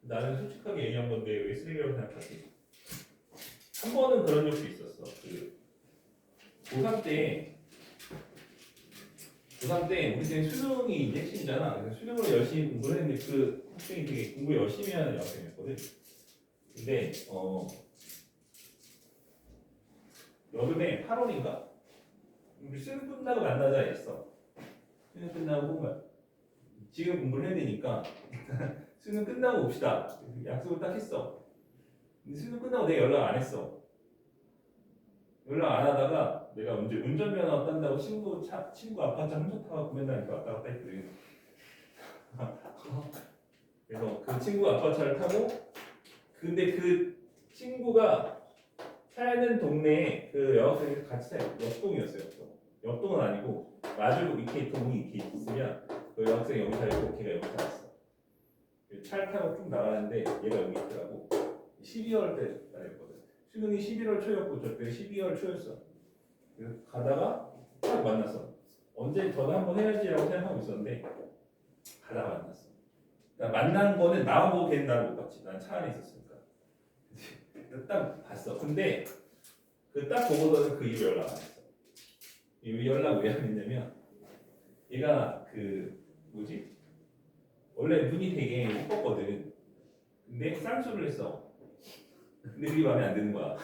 나는 솔직하게 얘기한 건데 왜 쓰레기라고 생각하지? 한 번은 그런 적도 있었어. 그 고3 때 우리 때는 수능이 이제 핵심이잖아. 그래서 수능으로 열심히 공부를 했는데 그 학생이 되게 공부 열심히 하는 여학생이었거든. 근데 여름에 8월인가? 우리 수능 끝나고 만나자 했어. 수능 끝나고 뭔가 지금 공부를 해야 되니까 수능 끝나고 봅시다. 약속을 딱 했어. 근데 수능 끝나고 내가 연락 안 했어. 연락 안 하다가 내가 언제 운전면허 딴다고 친구 아파트 혼자 타고 맨날 이렇게 왔다 갔다 했거든. 그래서 그 친구 아파트를 타고 근데 그 친구가 사는 동네에 그 여학생이 같이 살아요. 옆동이었어요. 옆동은 아니고 마주 이렇게 동이 이렇게 있으면 그 여학생이 여기 살고 걔가 여기 살았어. 차를 타고 쭉 나가는데 얘가 여기 있더라고. 12월 때 날이었거든. 수능이 11월 초였고 저때 12월 초였어. 그래서 가다가 딱 만났어. 언제 전화 한번 해야지라고 생각하고 있었는데 가다가 만났어. 그러니까 만난 거는 나보고 걔는 나를 못 봤지. 난 차 안에 있었으니까. 딱 봤어. 근데 그 딱 보고서는 그 이후로 연락 안 했어. 이 연락 왜 안 했냐면 얘가 그 뭐지? 원래 눈이 되게 예뻤거든. 근데 쌍수를 했어. 근데 그게 마음에 안 드는 거야.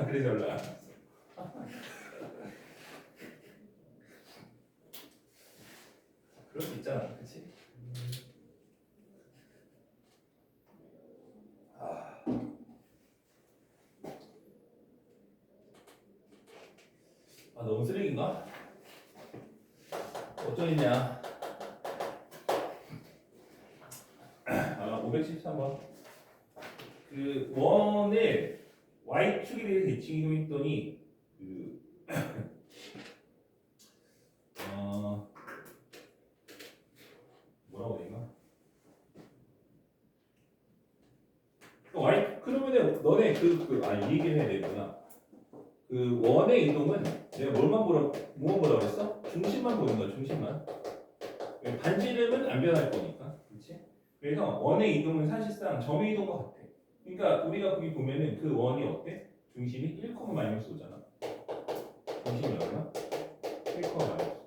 그래서 연락 안 했어. 그럴 수 있잖아, 그렇지? 너무 쓰레기인가? 어쩌겠냐? 513번. 그 원을 y축에 대해서 대칭 이동했더니 그 뭐라고 해야 되나? 그러면은 너네 이 얘기를 해야 되구나. 그 원의 이동은 내가 뭐만 보라고 했어? 중심만 보는 거야, 중심만. 반지름은 안 변할 거니까, 그렇지? 그래서 원의 이동은 사실상 점의 이동과 같아. 그러니까 우리가 거기 보면은 그 원이 어때? 중심이 1, -5잖아. 중심이 얼마? 1, -5.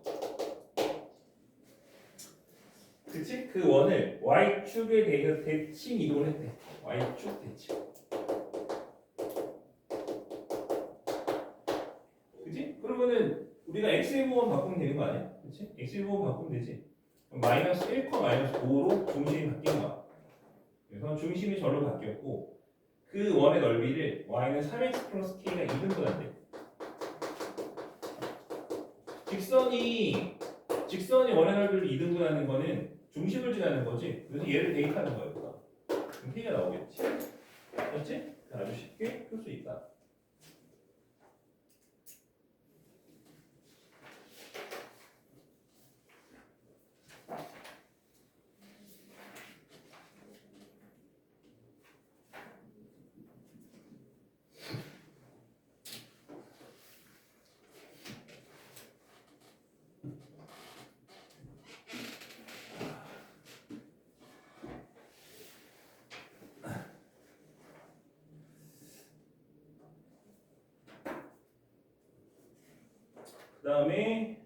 그치? 그 원을 y축에 대해서 대칭 이동을 했대. y축 대칭. 그치? 그러면은 우리가 x의 부분 바꾸면 되는 거 아니야? 그치? x의 부분 바꾸면 되지. 마이너스 1, -5로 중심이 바뀐 거야. 그래서 중심이 절로 바뀌었고 그 원의 넓이를 y는 3x 플러스 k가 2등분한대. 직선이 원의 넓이를 2등분하는 거는 중심을 지나는 거지. 그래서 얘를 대입하는 거야. 그럼 k가 나오겠지. 그렇지? 아주 쉽게 풀 수 있다. 그 다음에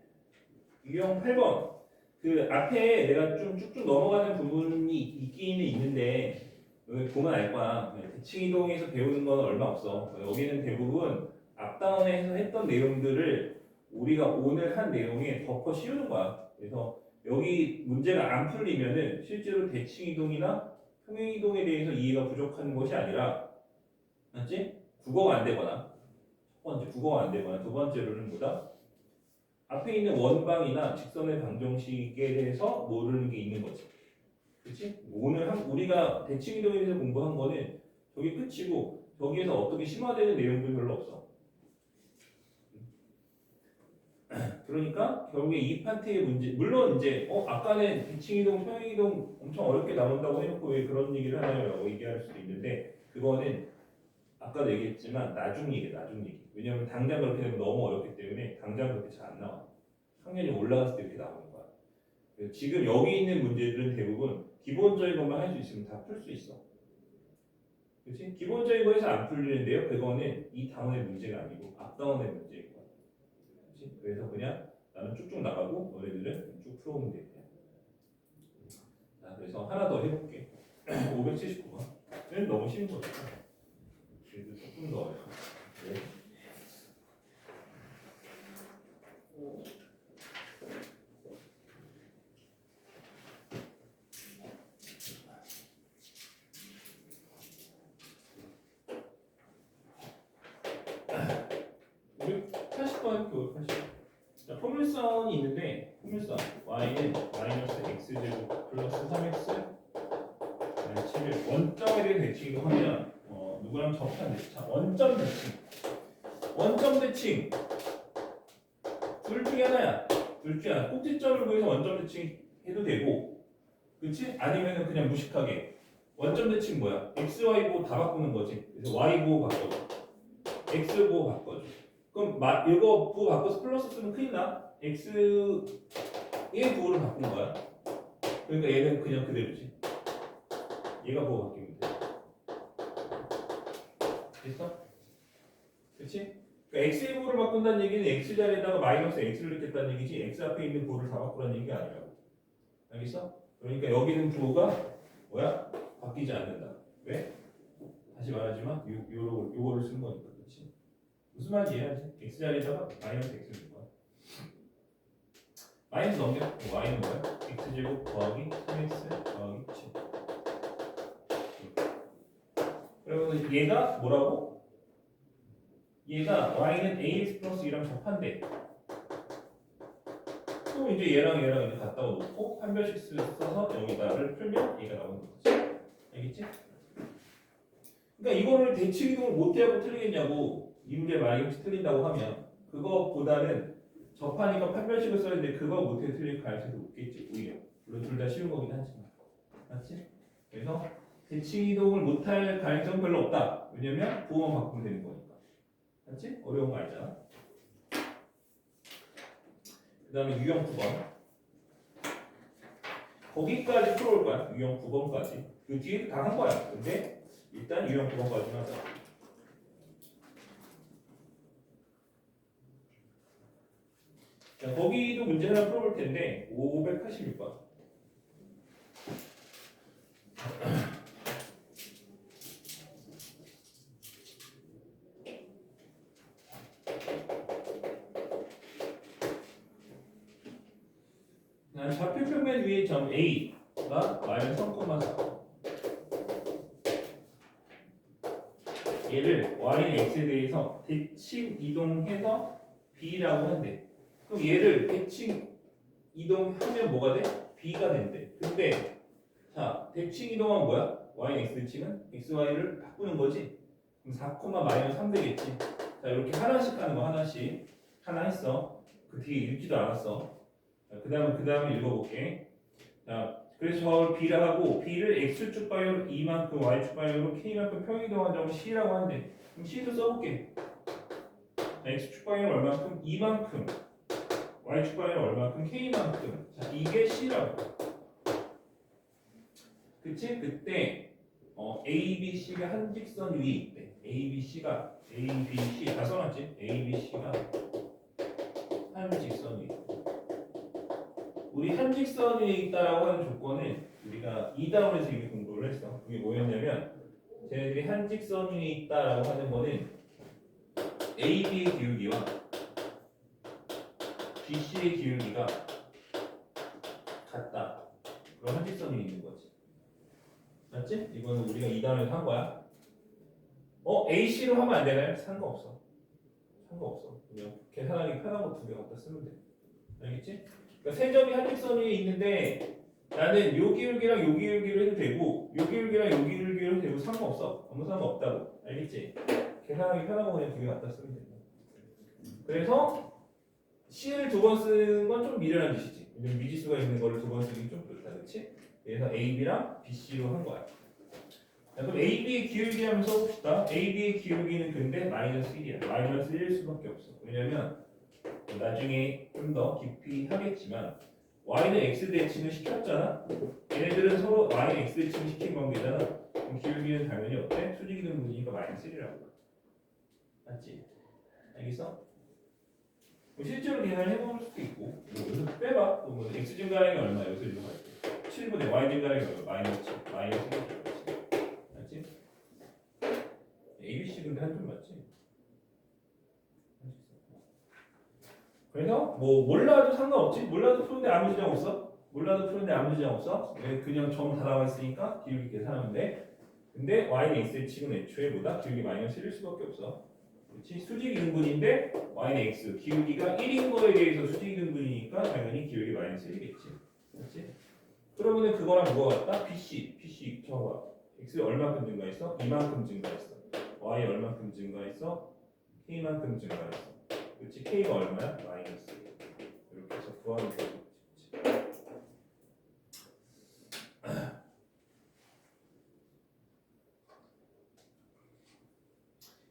유형 8번. 그 앞에 내가 좀 쭉쭉 넘어가는 부분이 있기는 있는데 여기 보면 알 거야. 대칭 이동에서 배우는 건 얼마 없어. 여기는 대부분 앞다운에서 했던 내용들을 우리가 오늘 한 내용에 덮어 씌우는 거야. 그래서 여기 문제가 안 풀리면은 실제로 대칭 이동이나 평행 이동에 대해서 이해가 부족한 것이 아니라, 맞지? 국어가 안 되거나, 첫 번째 국어가 안 되거나, 두 번째로는 뭐다? 앞에 있는 원방이나 직선의 방정식에 대해서 모르는 게 있는 거지. 그렇지? 오늘 우리가 대칭 이동에 대해서 공부한 거는 저게 끝이고 저기에서 어떻게 심화되는 내용도 별로 없어. 그러니까 결국에 이 파트의 문제, 물론 이제 아까는 대칭 이동, 평행 이동 엄청 어렵게 나온다고 해놓고 왜 그런 얘기를 하나요라고 얘기할 수도 있는데 그거는 아까도 얘기했지만 나중 얘기. 왜냐면 당장 그렇게 되면 너무 어렵기 때문에 당장 그렇게 잘 안 나와. 학년이 올라갔을 때 이렇게 나오는 거야. 그래서 지금 여기 있는 문제들은 대부분 기본적인 것만 할 수 있으면 다 풀 수 있어. 그렇지? 기본적인 거에서 안 풀리는데요. 그거는 이 다운의 문제가 아니고 앞다운의 문제인 거야. 그렇지? 그래서 그냥 나는 쭉쭉 나가고 너네들은 쭉 풀어오면 돼. 자, 그래서 하나 더 해볼게. 579번. 너무 쉬운 거죠. 그래도 조금 더 어려워. 네. 우리 80번 그 80. 자, 포물선이 있는데 포물선 y는 마이너스 x제곱 플러스 3x 7을 원점에 대해 대칭이고 하면 누구랑 접하는데 자 원점 대칭 둘 중에 하나야. 꼭지점을 구해서 원점 대칭 해도 되고 그렇지? 아니면은 그냥 무식하게 원점 대칭 뭐야? x, y 보고 다 바꾸는 거지. 그래서 y 보고 바꿔줘. x 보고 바꿔줘. 그럼 이거 부호 바꿔서 플러스 쓰면 큰일 나. x의 부호를 바꾼 거야. 그러니까 얘는 그냥 그대로지. 얘가 부호 바뀌면 돼. 됐어? 그렇지? 그러니까 x의 부호를 바꾼다는 얘기는 x 자리에다가 마이너스 x를 넣겠다는 얘기지 x 앞에 있는 부호를 다 바꾸라는 얘기가 아니라고. 알겠어? 그러니까 여기는 부호가 뭐야? 바뀌지 않는다. 왜? 다시 말하지만 요거를 쓴 거니까. 그렇지? 무슨 말인지 이해하지? x 자리에다가 마이너스 x를 넣은 거야. 마이너스 넘겨. y는 뭐야? x제곱 더하기 3x 더하기 7. 그리고 얘가 뭐라고? 얘가 y는 ax 플러스 2랑 접한대. 그럼 이제 얘랑 이제 갖다가 놓고 한 별씩 써서 여기다를 풀면 얘가 나오는 거지. 알겠지? 그러니까 이거를 대칭 이동을 못해하고 틀리겠냐고. 이 문제 만약에 혹시 틀린다고 하면 그거보다는 접하니까 판별식을 써야 되는데 그거 못해 틀릴 가능성이 높겠지. 오히려 물론 둘 다 쉬운 거긴 하지만 맞지? 그래서 대칭 이동을 못할 가능성은 별로 없다. 왜냐면 부호만 바꾸면 되는 거니까. 맞지? 어려운 거 알잖아. 그 다음에 유형 9번 거기까지 풀어올 거야. 유형 9번까지 그 뒤에 다 한 거야. 근데 일단 유형 9번까지만 하자. 자, 거기도 문제 하나 풀어볼 텐데 586번. 좌표 평면 위의 점 A가 마이너스 3,4. 얘를 Y는 X에 대해서 대칭 이동해서 B라고 한대. 그럼 얘를 대칭 이동하면 뭐가 돼? B가 된대. 근데 자 대칭 이동하면 뭐야? Y는 X 대칭은 XY를 바꾸는 거지. 그럼 4, 마이너스 3 되겠지. 자 이렇게 하나씩 하는 거 하나씩. 하나 했어. 그 뒤에 읽지도 않았어. 그 다음에 읽어볼게. 자, 그래서 저걸 B라 하고 B를 X축 방향으로 E만큼 Y축 방향으로 K만큼 평행이동한 점을 C라고 하는데 그럼 C도 써볼게. 자, X축 방향은 얼마큼? E만큼 Y축 방향은 얼마큼? K만큼. 자, 이게 C라고. 그치? 그때 A, B, C가 한 직선 위에 있대. A, B, C가 A, B, C 다 써놨지? A, B, C가 한 직선 위에. 우리 한 직선 위에 있다라고 하는 조건은 우리가 2다운에서 이미 공부를 했어. 그게 뭐였냐면 쟤네들이 한 직선 위에 있다라고 하는 거는 AB의 기울기와 BC의 기울기가 같다. 그럼 한 직선 위에 있는 거지. 맞지? 이거는 우리가 2다운에서 한 거야. AC로 하면 안 되나요? 상관없어. 그냥 계산하기 편한 거 두 개 갖다 쓰면 돼. 알겠지? 그러니까 세 점이 한 직선 위에 있는데 나는 요 기울기랑 요 기울기로 해도 되고 요 기울기랑 요 기울기로 해도 되고 상관없어. 아무 상관없다고. 알겠지? 계산하기 편한 거 그냥 두 개 갖다 쓰면 돼. 그래서 C를 두 번 쓰는 건 좀 미련한 짓이지. 왜냐면 미지수가 있는 거를 두 번 쓰기 좀 그렇다, 그렇지? 그래서 A, B랑 B, C로 한 거야. 자, 그럼 A, B의 기울기 한번 써봅시다. A, B의 기울기는 근데 마이너스 1이야. 마이너스 1일 수밖에 없어. 왜냐면 나중에 좀 더 깊이 하겠지만 Y는 X 대칭을 시켰잖아. 얘네들은 서로 Y는 X 대칭을 시킨 관계잖아. 그럼 기울기는 당연히 어때? 수직이 등분이니까 마이너스 1이라고. 맞지? 알겠어? 뭐 실제로 계산을 해볼 수도 있고 뭐 여기서 빼봐. 또 뭐 X 증가량이 얼마? 여기서 이거 할게. 7분의 Y 증가량이 얼마? 마이너스 7. 마이너스 1. 맞지? A, B, C 근데 한 점 맞지? 그래서 뭐 몰라도 상관없지? 몰라도 푸는데 아무 지장 없어? 몰라도 푸는데 아무 지장 없어? 왜 그냥 점 다 나와 있으니까 기울기 계산하면 돼. 근데 y는 x의 칙은 애초에 뭐다? 기울기 마이너스 1일 수밖에 없어. 그렇지? 수직 이등분인데 y는 x 기울기가 1인 거에 대해서 수직 이등분이니까 당연히 기울기 마이너스 1이겠지. 그렇지? 그러면은 그거랑 뭐가 같다? BC 저거 x 얼마큼 증가했어? 이만큼 증가했어. y 얼마큼 증가했어? k만큼 증가했어. 그렇지? k가 얼마야? 마이너스. 이렇게 해서 구하면 되겠지.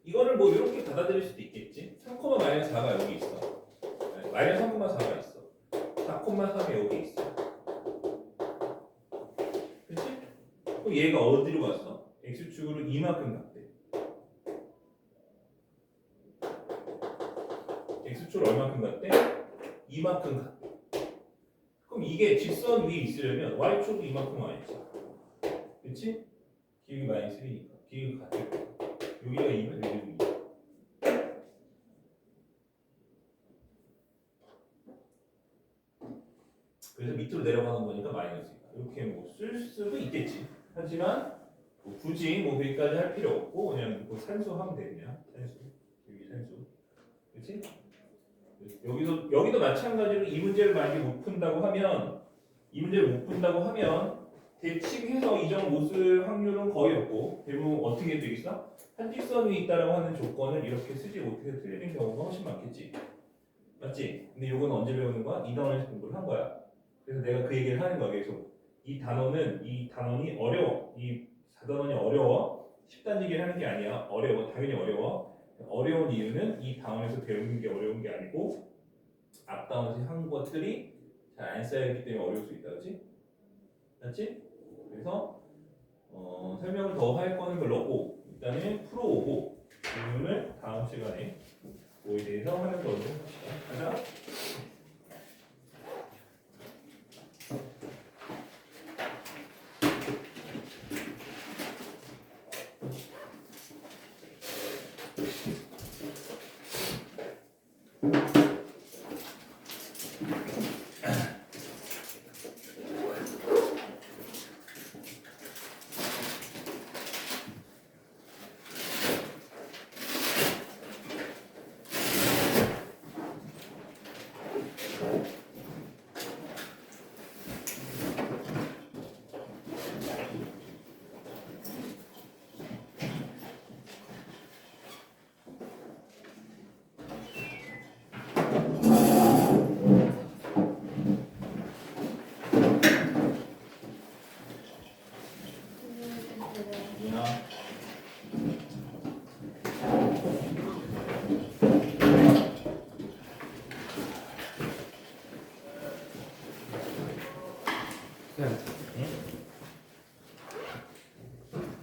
이거를 뭐 이렇게 받아들일 수도 있겠지. 3, 마이너스 4가 여기 있어. 마이너스 3, 4가 있어. 4, 3이 여기 있어. 그렇지? 그럼 얘가 어디로 갔어? x축으로 이만큼 갔대. x축으로 얼마큼 갔대? 이만큼 갔대. 그럼 이게 직선 위에 있으려면 y축도 이만큼 와야지. 그렇지? 기울기 마이너스 1이니까 기울기 같을 거야. 여기가 2면 여기도 2. 그래서 밑으로 내려가는 거니까 마이너스 2. 이렇게 뭐 쓸 수도 있겠지. 하지만 뭐 굳이 뭐 여기까지 할 필요 없고 그냥 뭐 산수하면 돼 그냥 산수. 여기 산수. 그렇지? 여기도 마찬가지로 이 문제를 만약에 못 푼다고 하면 대칭해서 이 점 못 쓸 확률은 거의 없고 대부분 어떻게 되겠어? 한직선 위에 있다라고 하는 조건을 이렇게 쓰지 못해서 틀리는 경우가 훨씬 많겠지. 맞지? 근데 이건 언제 배우는 거야? 2단원에서 공부를 한 거야. 그래서 내가 그 얘기를 하는 거야. 계속 이 단원이 어려워. 이 4단원이 어려워. 10단지기를 하는 게 아니야. 어려워. 당연히 어려워. 어려운 이유는 이 단원에서 배우는 게 어려운 게 아니고 앞 단원에서 한 것들이 잘 안 쌓여있기 때문에 어려울 수 있다. 그렇지? 맞지? 그래서 설명을 더 할 거는 별로 없고 일단은 풀어오고 질문을 다음 시간에 그거에 대해서 하는 걸로 합시다. 가자.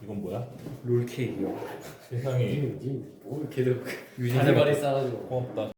이건 뭐야? 롤케이크요. 세상에 뭘 걔도 다리발이 싸가지고 고맙다.